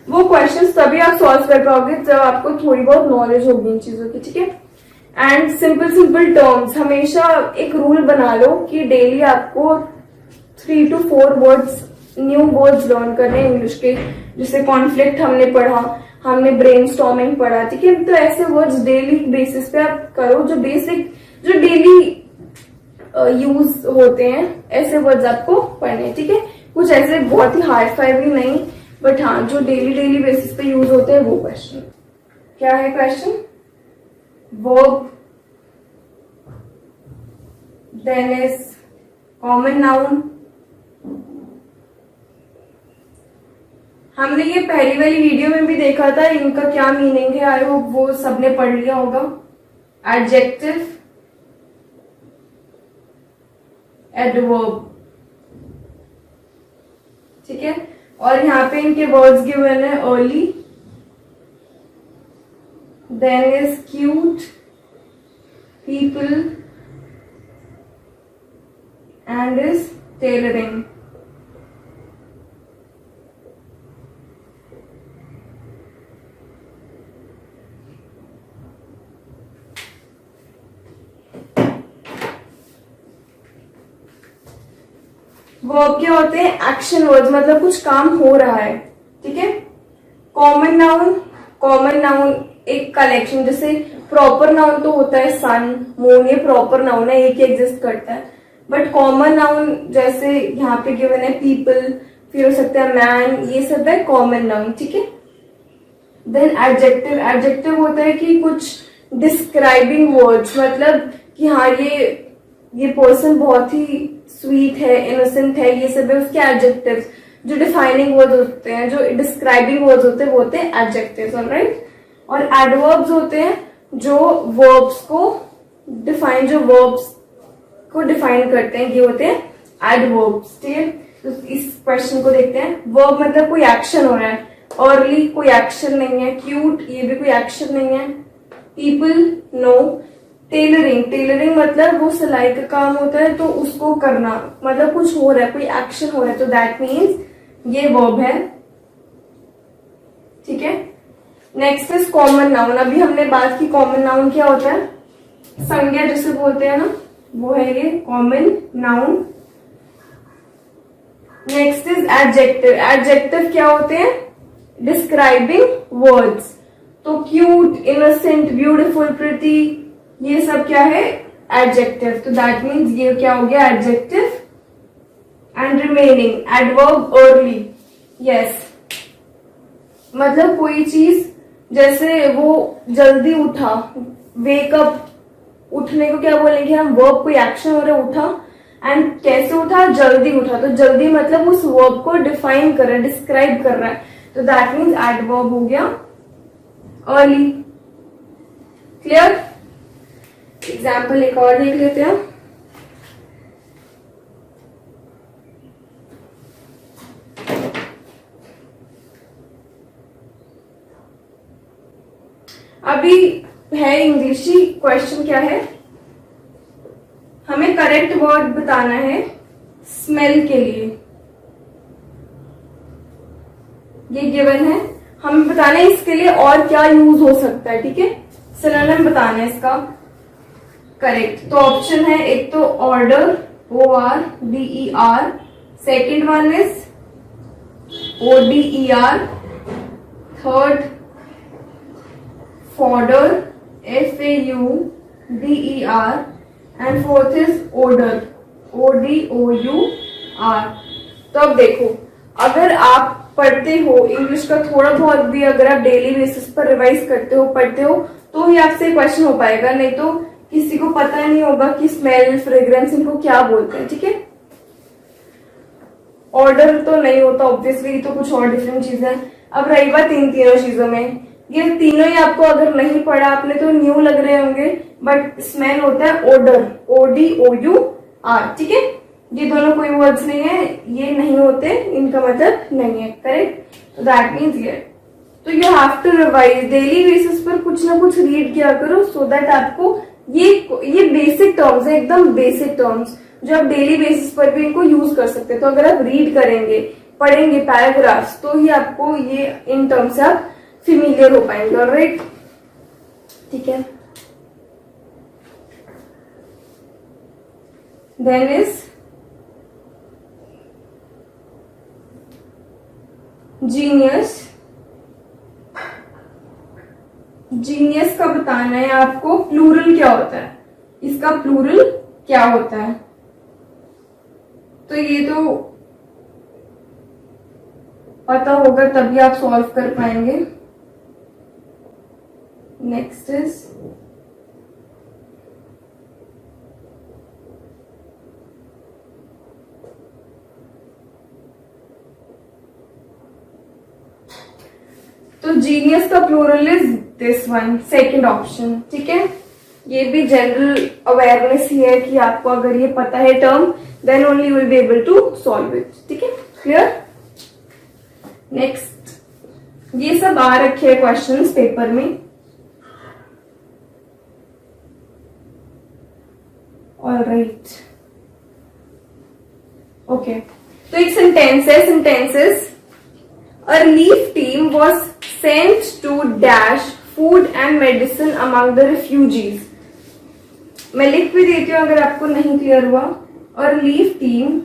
Speaker 1: वो क्वेश्चंस तभी आप सॉल्व कर पाओगे जब आपको थोड़ी बहुत नॉलेज होगी इन चीजों की। ठीक है। एंड सिंपल टर्म्स, हमेशा एक रूल बना लो कि डेली आपको 3 to 4 words, new words learn करने इंग्लिश के। जैसे कॉन्फ्लिक्ट हमने पढ़ा, हमने ब्रेनस्टॉर्मिंग पढ़ा। ठीक है, तो ऐसे वर्ड्स डेली बेसिस पे आप करो, जो डेली यूज होते हैं, ऐसे वर्ड्स आपको पढ़ने। ठीक है, कुछ ऐसे बहुत ही हार्ड फाइव नहीं, बट हाँ जो डेली बेसिस पे यूज होते हैं वो क्वेश्चन। क्या है question? Verb, then is common noun. हमने ये पहली वाली वीडियो में भी देखा था, इनका क्या मीनिंग है, आई होप वो सबने पढ़ लिया होगा। Adjective, adverb. ठीक है, और यहाँ पे इनके वर्ड्स गिवन है early, then is cute, people and is tailoring. Verb क्या होते हैं? एक्शन वर्ड्स, मतलब कुछ काम हो रहा है। ठीक है। कॉमन नाउन एक कलेक्शन, जैसे प्रॉपर नाउन तो होता है सन, मून, ये प्रॉपर नाउन है, एक ही एग्जिस्ट करता है। बट कॉमन नाउन जैसे यहाँ पे गिवन है पीपल, फिर हो सकता है मैन, ये सब है कॉमन नाउन। ठीक है। देन एडजेक्टिव होता है कि कुछ डिस्क्राइबिंग वर्ड्स, मतलब कि हाँ ये पर्सन बहुत ही स्वीट है, इनोसेंट है, ये सब है उसके एडजेक्टिव्स। जो डिफाइनिंग वर्ड्स होते हैं, जो डिस्क्राइबिंग वर्ड्स होते हैं, वो होते हैं एडजेक्टिव्स। ऑलराइट। और एडवर्ब्स होते हैं जो वर्ब्स को डिफाइन करते हैं, ये होते हैं एडवर्ब्स। ठीक है, तो इस क्वेश्चन को देखते हैं। वर्ब मतलब कोई एक्शन हो रहा है, अर्ली कोई एक्शन नहीं है, क्यूट ये भी कोई एक्शन नहीं है, पीपल नो, टेलरिंग मतलब वो सिलाई का काम होता है तो उसको करना, मतलब कुछ हो रहा है, कोई एक्शन हो रहा है, तो दैट मीन्स ये वर्ब है। ठीक है। Next is common noun. अभी हमने बात की कॉमन नाउन क्या होता है, संज्ञा जिसे बोलते हैं ना, वो है ये common noun. Next is adjective क्या होते हैं? Describing words. तो क्यूट, इनोसेंट, ब्यूटीफुल, प्रिटी, ये सब क्या है? एडजेक्टिव। तो दैट मीन्स ये क्या हो गया? Adjective. And remaining adverb early. Yes, मतलब कोई चीज जैसे वो जल्दी उठा, वेकअप, उठने को क्या बोलेंगे हम? वर्ब, कोई एक्शन हो रहा है, उठा, एंड कैसे उठा? जल्दी उठा। तो जल्दी मतलब उस वर्ब को डिफाइन कर रहा है, डिस्क्राइब कर रहा है, तो दैट मीन्स एडवर्ब हो गया अर्ली। क्लियर? एग्जाम्पल एक और देख लेते हैं। अभी है इंग्लिश ही। क्वेश्चन क्या है, हमें करेक्ट वर्ड बताना है स्मेल के लिए। ये गिवन है, हमें बताना है इसके लिए और क्या यूज हो सकता है। ठीक है, सिनोनिम बताना है इसका करेक्ट। तो ऑप्शन है, एक तो order, ORDER, second one is ODER, third fodder, FAUDER, and fourth is odour, ODOUR। तो अब देखो, अगर आप पढ़ते हो इंग्लिश का थोड़ा बहुत भी, अगर आप डेली बेसिस पर रिवाइज करते हो, पढ़ते हो, तो ही आपसे क्वेश्चन हो पाएगा, नहीं तो किसी को पता नहीं होगा कि स्मेल, फ्रेग्रेंस इनको क्या बोलते हैं। ठीक है, ऑर्डर तो नहीं होता ऑब्वियसली, तो कुछ और डिफरेंट चीजें हैं। अब रही बात इन तीनों चीजों में, ये तीनों ही आपको अगर नहीं पढ़ा आपने तो न्यू लग रहे होंगे, बट स्मेल होता है ओडर, ODOUR। ठीक है, ये दोनों कोई वर्ड्स नहीं है, ये नहीं होते, इनका मतलब नहीं है। करेक्ट, तो दैट मीन्स ये। तो you have to revise, daily basis पर कुछ ना कुछ रीड किया करो, सो दैट आपको ये बेसिक टर्म्स है, एकदम बेसिक टर्म्स जो आप डेली बेसिस पर भी इनको यूज कर सकते हैं। तो अगर आप रीड करेंगे, पढ़ेंगे पैराग्राफ्स, तो ही आपको ये इन टर्म्स से आप फेमिलियर हो पाएंगे। ऑलराइट, ठीक है। Then is genius. जीनियस का बताना है आपको प्लूरल क्या होता है, इसका प्लूरल क्या होता है। तो ये तो पता होगा तभी आप सॉल्व कर पाएंगे। नेक्स्ट इज तो जीनियस का plural is this one, second option. ठीक है, ये भी जनरल अवेयरनेस ही है कि आपको अगर ये पता है term, then only you will be able to solve it. ठीक है, क्लियर। नेक्स्ट, ये सब आ रखे हैं क्वेश्चंस पेपर में। Alright, okay. तो एक सेंटेंस है, sentences, a relief team was sent to dash food and medicine among the refugees। मैं लिख भी देती हूँ अगर आपको नहीं क्लियर हुआ। a relief team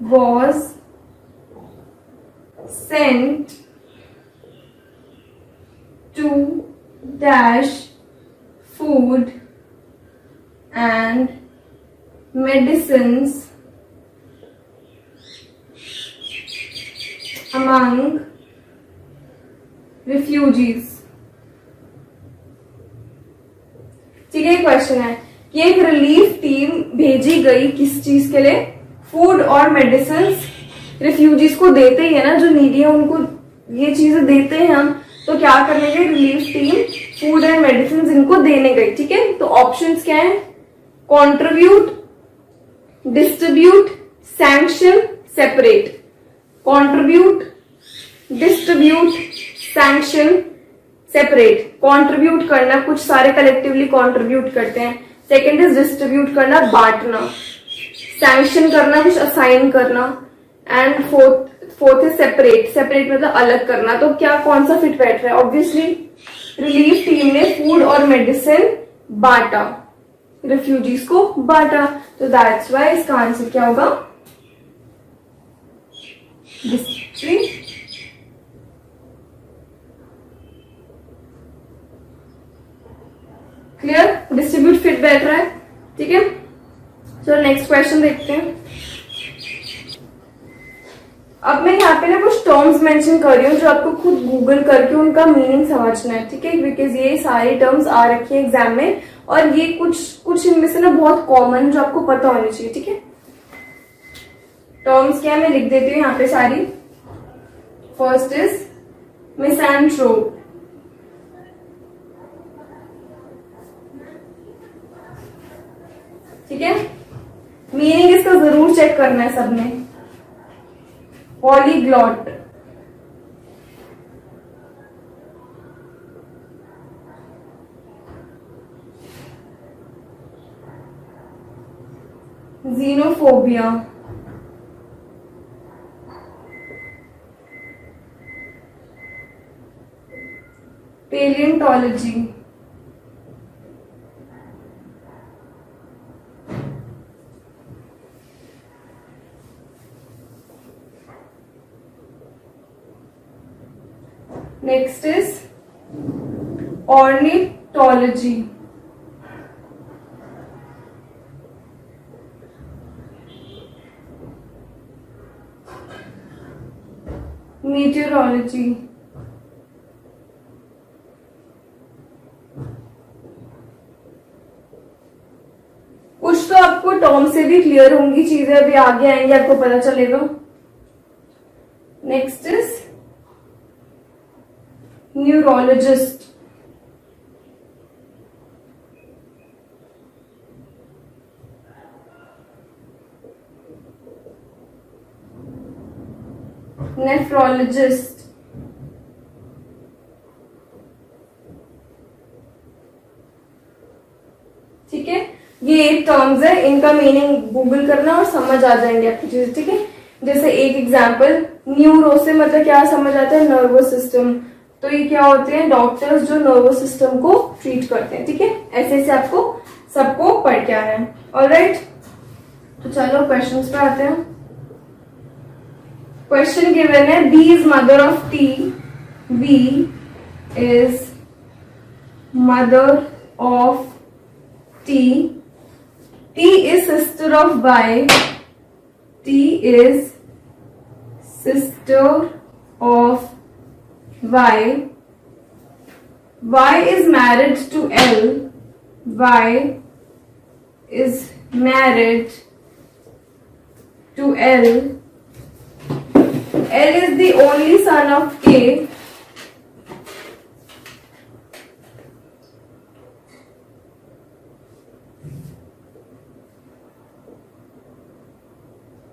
Speaker 1: was sent to dash food and medicines among refugees। ठीक है, क्वेश्चन है कि एक रिलीफ टीम भेजी गई किस चीज के लिए, फूड और मेडिसिन रिफ्यूजीज को देते ही है ना, जो नीडी है उनको ये चीजें देते हैं हम, तो क्या करने गई relief team, food and medicine इनको देने गई। ठीक है, तो ऑप्शंस क्या है, contribute, distribute, sanction, separate. Contribute, distribute, sanction, separate. Contribute करना, कुछ सारे कलेक्टिवली कंट्रीब्यूट करते हैं। सेकंड इज डिस्ट्रीब्यूट करना, बांटना। सैंक्शन करना, कुछ असाइन करना। And fourth is separate, separate मतलब अलग करना। तो क्या कौन सा फिट बैठ रहा है, ऑब्वियसली रिलीफ टीम ने फूड और मेडिसिन बांटा, रिफ्यूजीज को बांटा, तो दैट्स वाई इसका आंसर क्या होगा, डिस्ट्रीब्यूट। क्लियर, डिस्ट्रीब्यूट फिट बैठ रहा है। ठीक है, चलो नेक्स्ट क्वेश्चन देखते हैं। अब मैं यहाँ पे ना कुछ टर्म्स मेंशन कर रही हूँ जो आपको खुद गूगल करके उनका मीनिंग समझना है। ठीक है, बिकॉज ये सारे टर्म्स आ रखे हैं एग्जाम में, और ये कुछ इनमें से ना बहुत कॉमन जो आपको पता होनी चाहिए। ठीक है, टर्म्स क्या मैं लिख देती हूँ यहाँ पे सारी। First is misanthrope. ठीक है, मीनिंग इसका जरूर चेक करना है सबने। Polyglot, xenophobia, paleontology, next is ornithology, meteorology, कुछ तो आपको टर्म से भी क्लियर होंगी चीजें, अभी आगे आएंगे आपको पता चलेगा। नेक्स्ट इज न्यूरोलॉजिस्ट, नेफ्रोलॉजिस्ट, ठीक है। ये एक टर्म्स है, इनका मीनिंग गूगल करना और समझ आ जाएंगे आपकी चीजें, ठीक है। जैसे एक एग्जांपल, न्यूरो से मतलब क्या समझ आता है, नर्वस सिस्टम। तो ये क्या होते हैं, डॉक्टर्स जो नर्वस सिस्टम को ट्रीट करते हैं, ठीक है। ऐसे ऐसे आपको सबको पढ़ के आना है। ऑलराइट, तो चलो क्वेश्चंस पे आते हैं। क्वेश्चन गिवन है, B is mother of T, B is mother of T, T is sister of Y, T is sister of Y, Y is married to L, Y is married to L, L is the only son of K,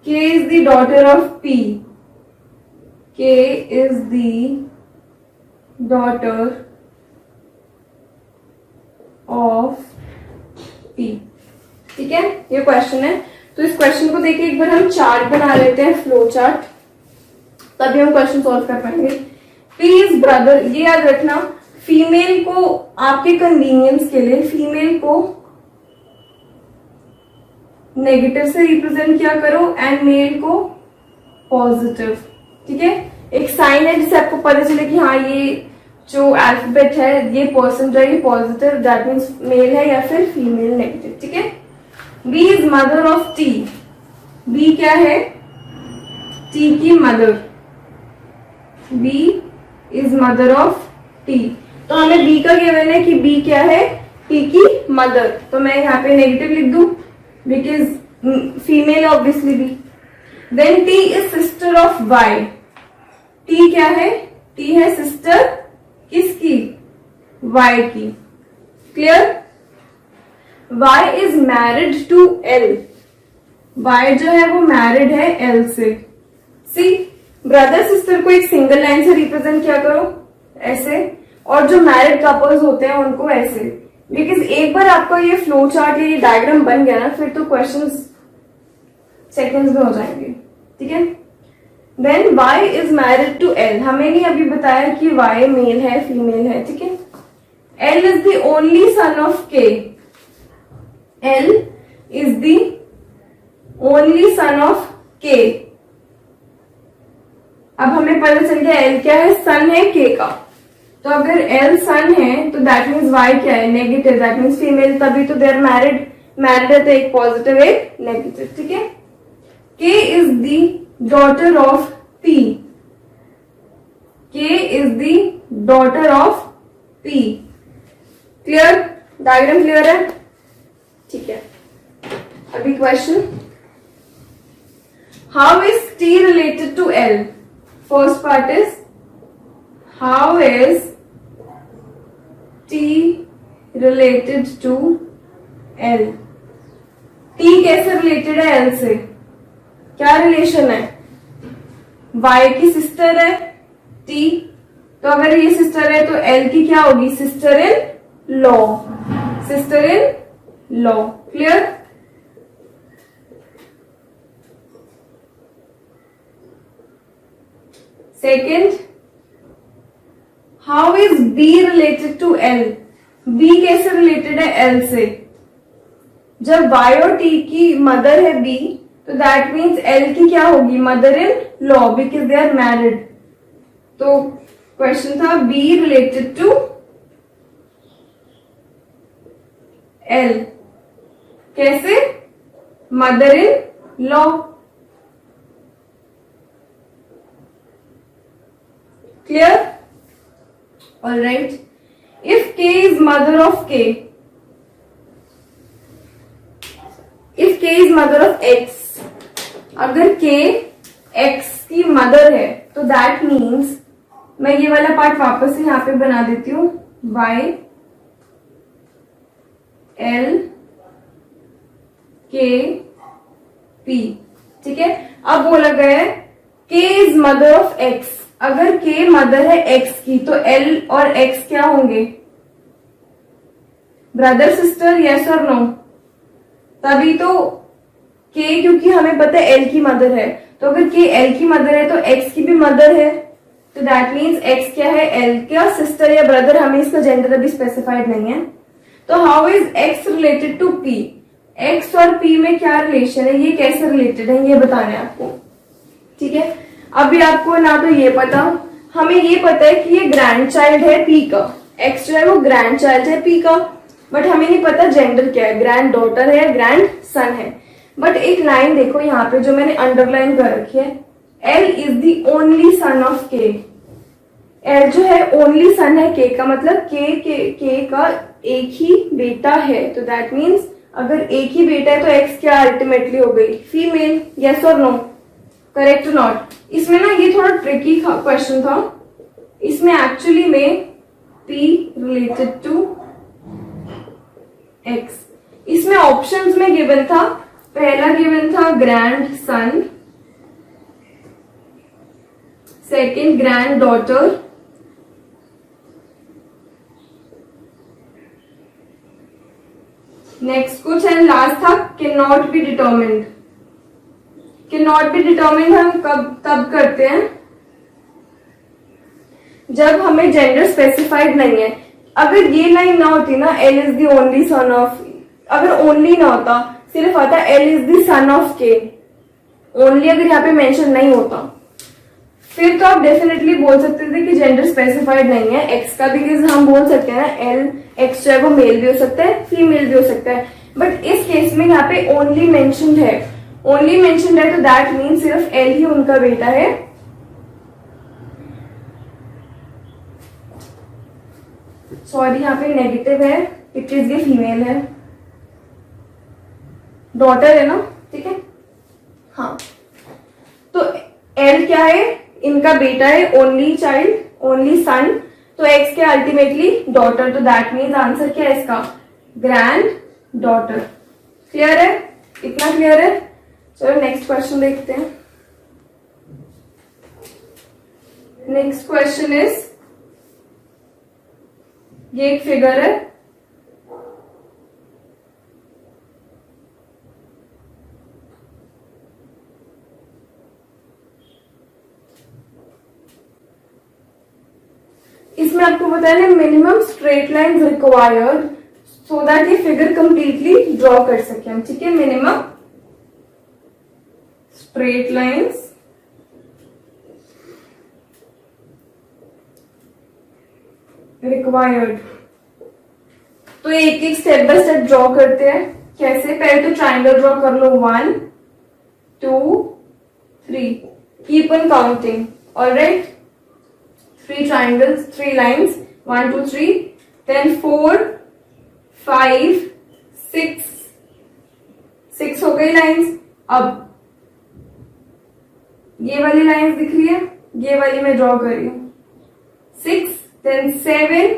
Speaker 1: K is the daughter of P, K is the daughter of P, ठीक है। ये question है, तो इस question को देखिए एक बार हम चार्ट बना लेते हैं, फ्लो चार्ट, तभी हम क्वेश्चन सॉल्व कर पाएंगे। P इज ब्रदर, ये याद रखना, फीमेल को आपके कन्वीनियंस के लिए फीमेल को नेगेटिव से रिप्रेजेंट किया करो एंड मेल को पॉजिटिव, ठीक है। एक साइन है जिससे आपको पता चले कि हाँ ये जो अल्फाबेट है, ये परसेंट है, ये पॉजिटिव, दैट मीन्स मेल है, या फिर फीमेल नेगेटिव, ठीक है। B is mother of T, B क्या है, T की mother, B is mother of T। तो हमें B का गिवन है कि B क्या है, T की मदर, तो मैं यहाँ पे नेगेटिव लिख दूं because female obviously B। Then T is sister of Y, T क्या है, T है सिस्टर किसकी, Y की, clear. Y is married to L, Y जो है वो मैरिड है L से। सी, ब्रदर सिस्टर को एक सिंगल लाइन से रिप्रेजेंट किया करो ऐसे, और जो मैरिड कपल्स होते हैं उनको ऐसे, बिकॉज एक बार आपका ये फ्लो चार्ट या ये डायग्राम बन गया ना, फिर तो क्वेश्चंस सेकंड्स में हो जाएंगे, ठीक है। Then Y is married to L, हमें नहीं अभी बताया कि Y मेल है फीमेल है, ठीक है। L is the only son of K, L is the only son of K। अब हमें पता चल गया L क्या है, सन है K का, तो अगर L सन है तो दैट मीन्स Y क्या है, नेगेटिव, दैट मीन्स फीमेल, तभी तो दे आर मैरिड, मैरिड है तो एक पॉजिटिव एक नेगेटिव, ठीक है। K is the daughter of P, K is the daughter of P, clear, diagram clear है, ठीक है। अभी question, how is T related to L? First part is, how is T related to L? T कैसे related है L से, क्या relation है, Y की सिस्टर है T, तो अगर ये सिस्टर है तो L की क्या होगी, sister in law, sister in law, clear. Second, how is B related to L? B कैसे रिलेटेड है एल से? जब y और t की मदर है b, तो दैट मीन्स l की क्या होगी? Mother in law, because they are married. तो क्वेश्चन था b रिलेटेड टू l कैसे? Mother in law. Clear? Alright. If k is mother of k, if k is mother of x, अगर k x की मदर है तो that means, मैं ये वाला पार्ट वापस से यहां पे बना देती हूं, y l k p, ठीक है। अब बोला गया है k is mother of x, अगर k मदर है x की तो l और x क्या होंगे? ब्रदर सिस्टर, यस और नो? तभी तो k, क्योंकि हमें पता है l की मदर है, तो अगर k l की मदर है तो x की भी मदर है, तो दैट मीन्स x क्या है? l का सिस्टर या ब्रदर, हमें इसका जेंडर अभी स्पेसिफाइड नहीं है। तो how is x related to p? x और p में क्या रिलेशन है, ये कैसे रिलेटेड है, ये बताना है आपको, ठीक है। अभी आपको ना तो ये पता, हमें ये पता है कि ये ग्रैंड चाइल्ड है p का, x जो है वो ग्रैंड चाइल्ड है p का, बट हमें नहीं पता जेंडर क्या है, ग्रैंड डॉटर है या ग्रैंड सन है। बट एक लाइन देखो यहाँ पे जो मैंने अंडरलाइन कर रखी है, L is the only son of K। L जो है ओनली सन है K का, मतलब K का एक ही बेटा है, तो दैट मीन्स अगर एक ही बेटा है तो X क्या अल्टीमेटली हो गई? फीमेल। यस और नो? Correct not? इसमें ना ये थोड़ा ट्रिकी क्वेश्चन था, इसमें एक्चुअली में P रिलेटेड टू X, इसमें ऑप्शंस में गिवन था, पहला गिवन था grand son, second grand daughter, next कुछ एंड लास्ट था can not be determined. Can not be determined हम तब करते हैं जब हमें जेंडर स्पेसिफाइड नहीं है। अगर ये लाइन ना होती ना, L is the only son of, अगर ओनली ना होता, सिर्फ आता L is the son of के, ओनली अगर यहाँ पे मेंशन नहीं होता, फिर तो आप डेफिनेटली बोल सकते थे कि जेंडर स्पेसिफाइड नहीं है एक्स का, बिकॉज हम बोल सकते हैं ना एल एक्स जो है वो मेल भी हो सकता है, फीमेल भी हो सकता है। बट इस केस में यहाँ पे ओनली मेंशन्ड है, ओनली मेंशन्ड है, तो दैट मीन सिर्फ एल ही उनका बेटा है। सॉरी यहाँ पे नेगेटिव है, इट इज ये फीमेल है, डॉटर है ना, ठीक है। हाँ, तो एल क्या है? इनका बेटा है, ओनली चाइल्ड, ओनली सन, तो एक्स क्या अल्टीमेटली डॉटर, तो दैट मीन्स आंसर क्या है इसका? Grand daughter. क्लियर है? इतना क्लियर है? चलो नेक्स्ट क्वेश्चन देखते हैं। नेक्स्ट क्वेश्चन इज, ये एक फिगर है, इसमें आपको बताया ना minimum straight line required so that ये फिगर कंप्लीटली ड्रॉ कर सके हम, ठीक है। Minimum straight lines required. तो एक एक स्टेप बाय स्टेप ड्रॉ करते हैं। कैसे? पहले तो ट्राइंगल ड्रॉ कर लो, 1 2 3, keep on counting. Alright, 3 triangles, 3 lines, 1 2 3, then 4 5 6 हो गई लाइंस। अब ये वाली लाइंस दिख रही है, ये वाली मैं ड्रॉ कर रही हूं, 6 then 7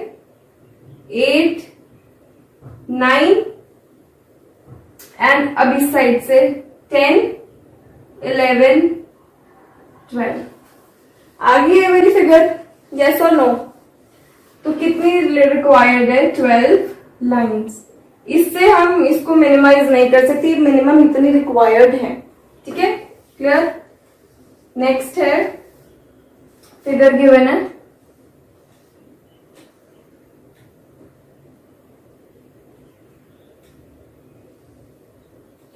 Speaker 1: 8 9 एंड अब इस साइड से 10 11 12। आ गई है मेरी फिगर? यस और नो? तो कितनी रिक्वायर्ड है? 12 लाइंस। इससे हम इसको मिनिमाइज नहीं कर सकते, मिनिमम इतनी रिक्वायर्ड है, ठीक है। क्लियर? नेक्स्ट है फिगर गिवन है,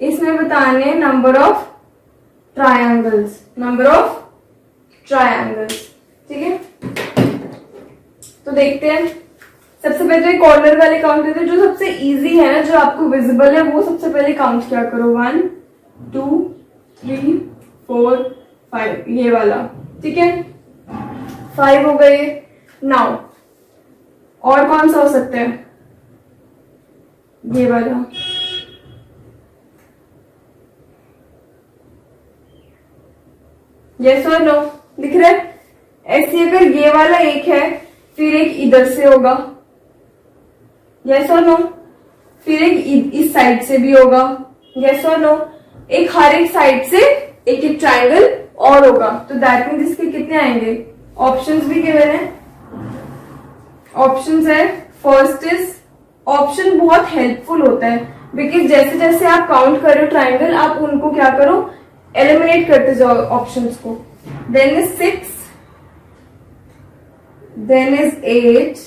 Speaker 1: इसमें बताने number of triangles, number of triangles. ठीक है, तो देखते हैं। सबसे पहले तो कॉर्नर वाले काउंट करते हैं, जो सबसे इजी है ना, जो आपको विजिबल है, वो सबसे पहले काउंट क्या करो, 1 2 3 4 5, ये वाला। ठीक है, 5 हो गए। नाउ और कौन सा हो सकता है, ये वाला। यस और नो, दिख रहा है? ऐसे अगर ये वाला एक है, फिर एक इधर से होगा, यस और नो, फिर एक इस साइड से भी होगा, यस और नो, एक हर एक साइड से एक एक ट्रायंगल और होगा। तो दैट मीन्स इसके कितने आएंगे? ऑप्शंस भी गिवन है, ऑप्शंस है। फर्स्ट इज, ऑप्शन बहुत हेल्पफुल होता है, बिकॉज जैसे जैसे आप काउंट कर रहे हो ट्रायंगल, आप उनको क्या करो, एलिमिनेट करते जाओ ऑप्शंस को। Then is 6, then is 8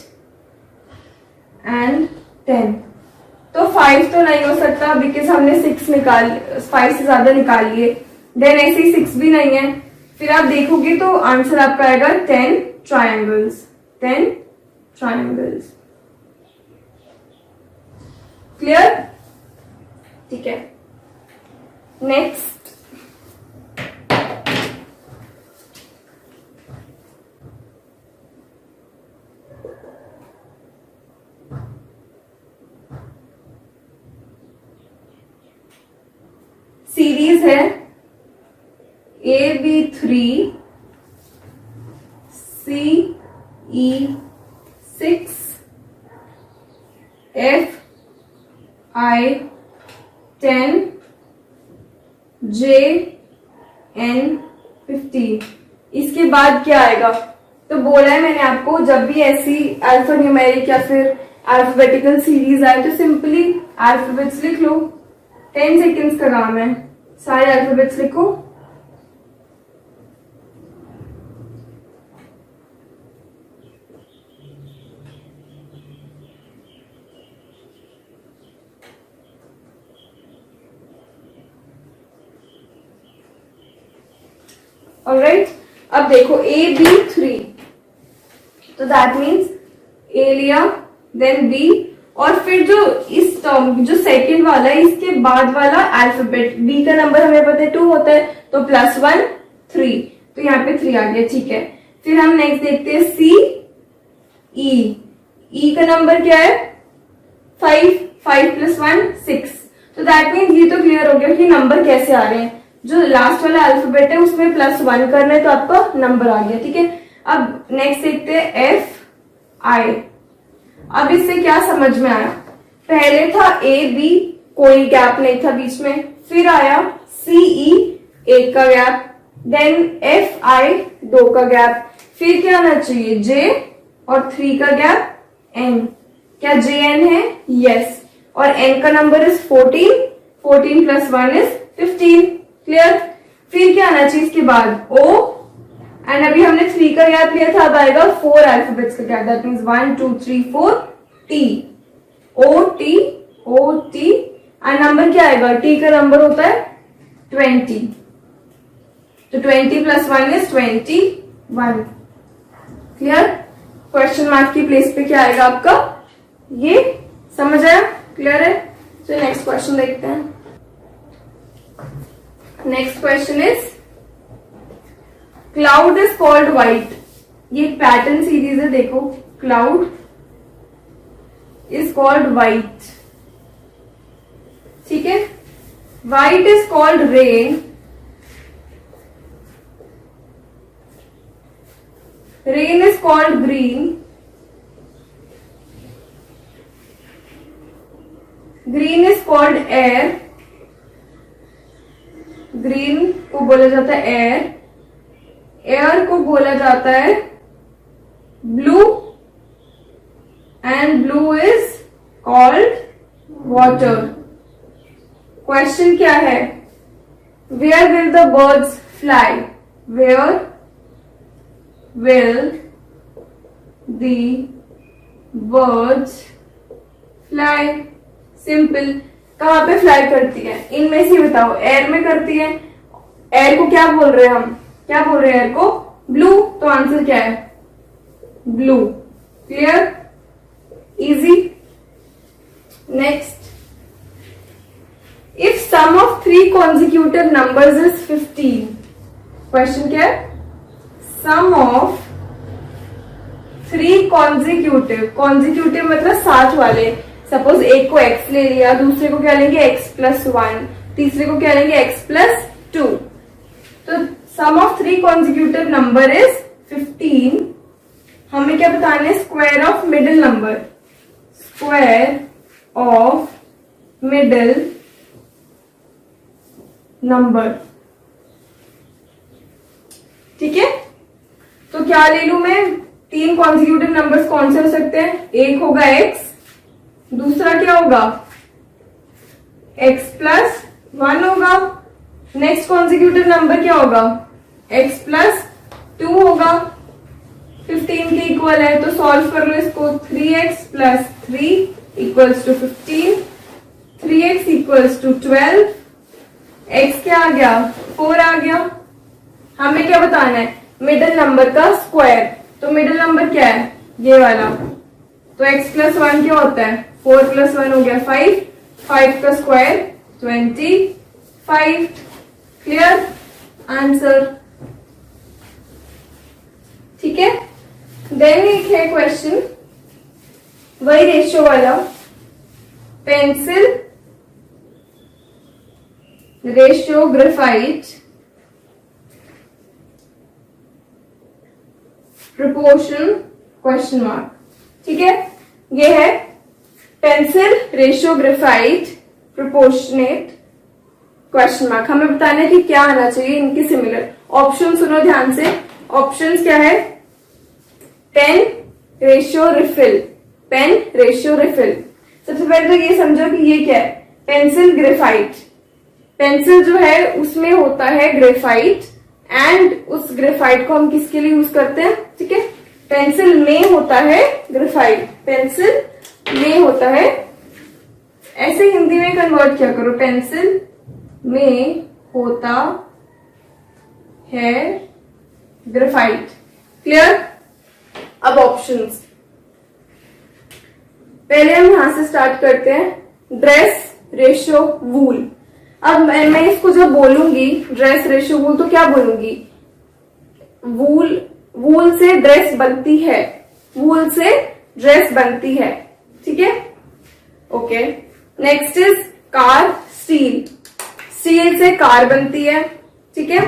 Speaker 1: and 10। तो 5 तो नहीं हो सकता, बिकॉज हमने 5 से ज्यादा निकाल लिए। देन ऐसे ही 6 भी नहीं है। फिर आप देखोगे तो आंसर आपका आएगा 10 ट्रायंगल्स, 10 ट्रायंगल्स। क्लियर? ठीक है, नेक्स्ट। सीरीज है AB3 CE6 FI10 JN15। इसके बाद क्या आएगा? तो बोला है मैंने आपको, जब भी ऐसी अल्फा न्यूमेरिक या फिर अल्फाबेटिकल सीरीज आए तो सिंपली अल्फाबेट्स लिख लो। 10 सेकेंड्स का काम है, सारे अल्फाबेट्स लिखो। ऑलराइट, अब देखो AB3, तो दैट मीन्स ए लिया, देन बी, और फिर जो इस टर्म जो सेकंड वाला है, इसके बाद वाला अल्फाबेट, बी का नंबर हमें पता है 2 होता है, तो +1 3, तो यहाँ पे 3 आ गया। ठीक है, फिर हम नेक्स्ट देखते हैं C E, E का नंबर क्या है 5, 5 + 1 6। तो दैट मीन्स ये तो क्लियर हो गया कि नंबर कैसे आ रहे हैं। जो लास्ट वाला अल्फाबेट है उसमें +1 करना है, तो आपका नंबर आ गया। ठीक है, अब नेक्स्ट देखते हैं F I। अब इससे क्या समझ में आया? पहले था AB, कोई गैप नहीं था बीच में, फिर आया CE 1 का गैप, देन FI 2 का गैप, फिर क्या आना चाहिए J और 3 का गैप N। क्या JN है? यस, और N का नंबर इज 14, 14 + 1 इज 15। क्लियर? फिर क्या आना चाहिए इसके बाद O, एंड अभी हमने 3 का गैप लिया था, अब आएगा 4 अल्फाबेट्स का gap, that means 1 2 3 4 T, O T, and number क्या आएगा? T का नंबर होता है 20, तो 20 + 1 इज 21। क्लियर? क्वेश्चन मार्क की प्लेस पे क्या आएगा आपका? ये समझ आया? क्लियर है? तो नेक्स्ट क्वेश्चन देखते हैं। Next question is, cloud is called white. ये पैटर्न सीरीज है, देखो, क्लाउड इज कॉल्ड व्हाइट। ठीक है, white is called rain, rain is called green, green is called air, green को बोला जाता है एयर, एयर को बोला जाता है blue, and blue is called water. Question क्या है? Where will the birds fly? Where will the birds fly? Simple. कहाँ पे फ्लाई करती है? इनमें से बताओ। एयर में करती है। एयर को क्या बोल रहे हैं हम? क्या बोल रहे हैं एयर को? ब्लू। तो आंसर क्या है? Blue. Clear? Easy. Next, if sum of 3 consecutive numbers is 15, question क्या है? सम ऑफ 3 consecutive मतलब साथ वाले। सपोज एक को x ले लिया, दूसरे को क्या लेंगे? x+1, तीसरे को क्या लेंगे? x+2। तो सम ऑफ 3 consecutive number is 15। हमें क्या बताना है? Square of middle number. Square of middle number. ठीक है, तो क्या ले लू मैं? 3 कॉन्जिक्यूटिव नंबर्स कौन से हो सकते हैं? एक होगा x, दूसरा क्या होगा? x+1 होगा। नेक्स्ट कॉन्जिक्यूटिव नंबर क्या होगा? x+2 होगा। 15 के इक्वल है, तो सॉल्व कर लो इसको। 3x+3 equals to 15, 3x equals to 12, x क्या आ गया? 4 आ गया। हमें क्या बताना है? मिडिल नंबर का स्क्वायर। तो मिडिल नंबर क्या है? ये वाला। तो x+1 क्या होता है? 4+1 हो गया 5, 5 का स्क्वायर 25। क्लियर? आंसर। ठीक है। देन एक है क्वेश्चन, वही रेशियो वाला। Pencil ratio graphite proportion question mark. ठीक है, ये है pencil ratio graphite proportionate question mark. हमें बताना है कि क्या आना चाहिए इनकी सिमिलर। ऑप्शन सुनो ध्यान से। ऑप्शंस क्या है? Pen ratio refill. Pen ratio refill. सबसे पहले तो ये समझो कि ये क्या है? Pencil graphite. पेंसिल जो है उसमें होता है ग्रेफाइट, एंड उस ग्रेफाइट को हम किसके लिए यूज करते हैं? ठीक है, पेंसिल में होता है ग्रेफाइट। पेंसिल में होता है, ऐसे हिंदी में कन्वर्ट क्या करो? पेंसिल में होता है ग्रेफाइट। क्लियर? अब ऑप्शंस, पहले हम यहां से स्टार्ट करते हैं। ड्रेस रेशियो वूल। अब मैं इसको जब बोलूंगी ड्रेस रेशियो वूल, तो क्या बोलूंगी? वूल से ड्रेस बनती है। वूल से ड्रेस बनती है। ठीक है, okay. Next is car steel. Steel से कार बनती है। ठीक है।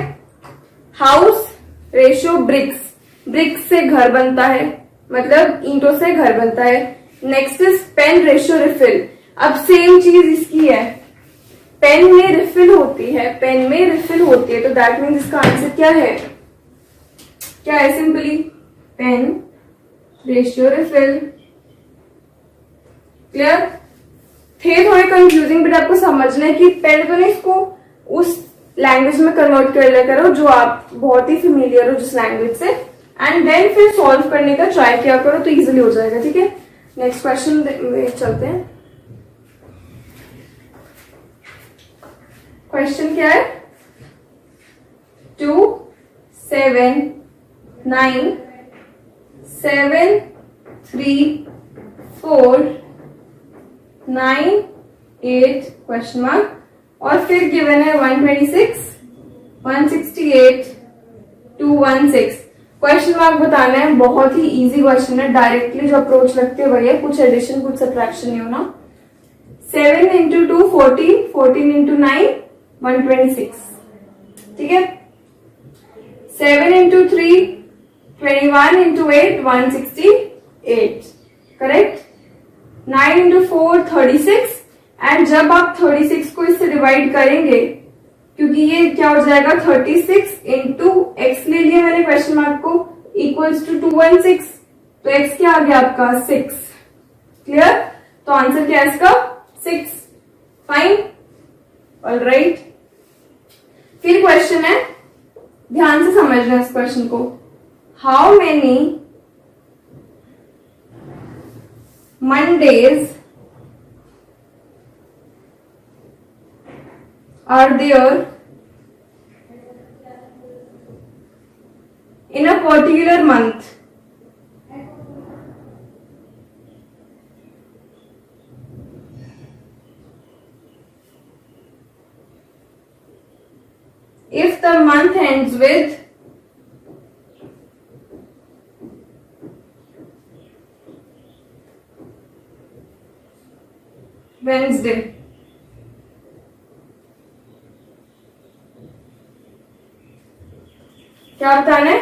Speaker 1: House ratio BRICS. ब्रिक्स से घर बनता है, मतलब ईंटों से घर बनता है। Next is pen ratio refill. अब सेम चीज इसकी है, पेन में रिफिल होती है। पेन में रिफिल होती है, तो दैट मीन्स इसका आंसर क्या है? क्या है? Simply pen ratio refill. Clear? थे थोड़े कंफ्यूजिंग, बट आपको समझना है कि पहले तो नहीं इसको उस लैंग्वेज में कन्वर्ट कर लिया करो जो आप बहुत ही फेमिलियर हो जिस लैंग्वेज से, एंड देन फिर सॉल्व करने का ट्राई किया करो, तो इजीली हो जाएगा। ठीक है, नेक्स्ट क्वेश्चन में चलते हैं। क्वेश्चन क्या है? 2 7 9 7 3 4 9 8 क्वेश्चन मार्क, और फिर गिवन है 126 168 216। क्वेश्चन मार्क बताना है। बहुत ही इजी क्वेश्चन है, डायरेक्टली जो अप्रोच लगते हुए है, कुछ एडिशन कुछ सब्ट्रैक्शन नहीं होना। 7 into 2 14, 14 into 9 126। ठीक है। 7 into 3 21 into 8 168। Correct. 9 into 4 36, and जब आप 36 को इससे डिवाइड करेंगे, क्योंकि ये क्या हो जाएगा 36 इंटू एक्स ले लिया मैंने क्वेश्चन मार्क को, इक्वल्स टू 216, तो एक्स क्या आ गया आपका 6। क्लियर? तो आंसर क्या है इसका? 6। Fine, alright. फिर क्वेश्चन है, ध्यान से समझना इस क्वेश्चन को। How many Mondays are there in a particular month? If the month ends with Wednesday. क्या बताना है?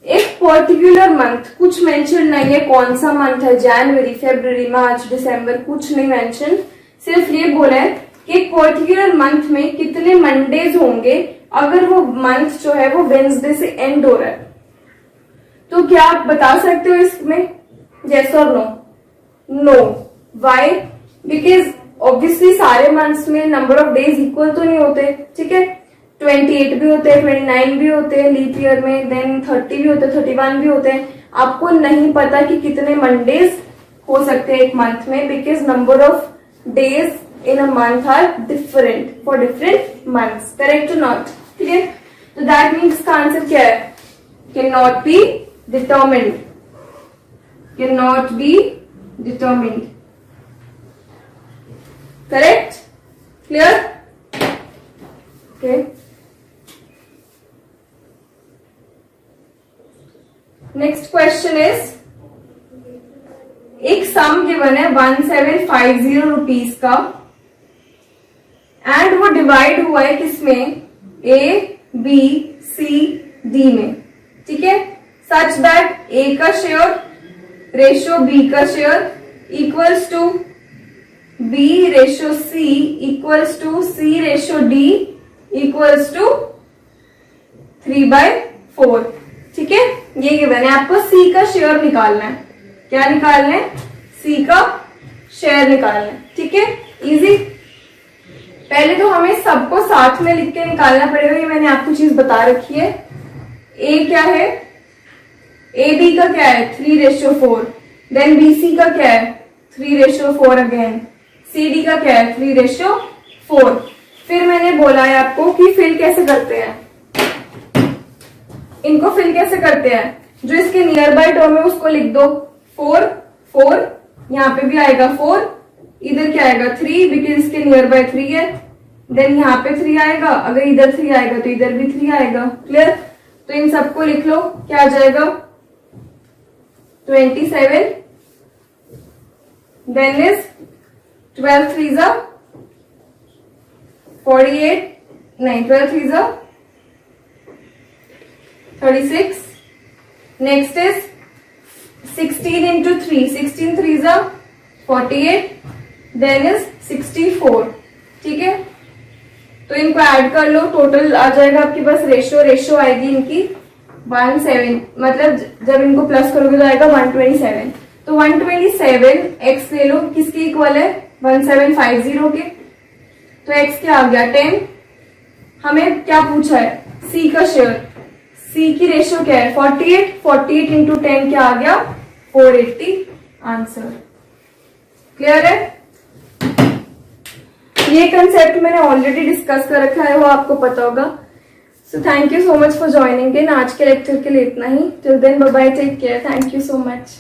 Speaker 1: एक पर्टिकुलर मंथ, कुछ मेंशन नहीं है कौन सा मंथ है, जनवरी, फरवरी, मार्च, दिसंबर, कुछ नहीं मेंशन, सिर्फ ये बोला है कि एक पर्टिकुलर मंथ में कितने मंडेज होंगे अगर वो मंथ जो है वो वेंसडे से एंड हो रहा है। तो क्या आप बता सकते हो इसमें यस और no? No. Why? Because obviously सारे मंथ्स में नंबर ऑफ डेज इक्वल तो नहीं होते, ठीक है। 28 भी होते हैं, 29 भी होते हैं लीप ईयर में, देन 30 भी होते हैं, 31 भी होते हैं। आपको नहीं पता कि कितने मंडेज हो सकते हैं एक मंथ में, because number of days in a month are different for different months. Correct और नॉट? ठीक है, तो दैट मीन्स का आंसर क्या है? Can not be determined, can not be determined. Correct? Clear? Okay, next question is, एक sum given है 1750 rupees का एंड वो डिवाइड हुआ है किसमें? ए, बी, सी, डी में, ठीक है। सच दैट ए का शेयर रेशो बी का share equals to B ratio C equals to C ratio D equals to 3/4, ठीक है। ये गिवन है, आपको सी का शेयर निकालना है। क्या निकालना है? सी का शेयर निकालना है, ठीक है। इजी। पहले तो हमें सबको साथ में लिख के निकालना पड़ेगा, ये मैंने आपको चीज बता रखी है। ए क्या है? ए बी का क्या है? 3/4। देन बी सी का क्या है? 3/4 अगेन। सी डी का क्या है? 3/4। फिर मैंने बोला है आपको कि फिल कैसे करते हैं, इनको फिल कैसे करते हैं? जो इसके नियर बाय टर्म है उसको लिख दो। 4 4, यहाँ पे भी आएगा 4, इधर क्या आएगा 3 बिकॉज इसके नियर बाय 3 है। देन यहाँ पे 3 आएगा, अगर इधर 3 आएगा तो इधर भी 3 आएगा। क्लियर? तो इन सबको लिख लो, क्या आ जाएगा? 27। देन इज 12 3 48, नहीं 12 3 36। Next is 16 into 3, 16 3 48, then is 64, ठीक है। तो इनको ऐड कर लो, टोटल आ जाएगा आपके पास रेशो आएगी इनकी 17, मतलब जब इनको प्लस करोगे तो आएगा 127। तो 127 x ले लो, किसके इक्वल है? 1750 के। तो x क्या आ गया? 10। हमें क्या पूछा है? c का शेयर। c की रेशियो क्या है? 48। 48 इंटू 10 क्या आ गया? 480 आंसर। क्लियर है? ये कंसेप्ट मैंने ऑलरेडी डिस्कस कर रखा है, वो आपको पता होगा। So thank you so much for joining in. आज के लेक्चर के लिए इतना ही। Till then bye bye, take care, thank you so much.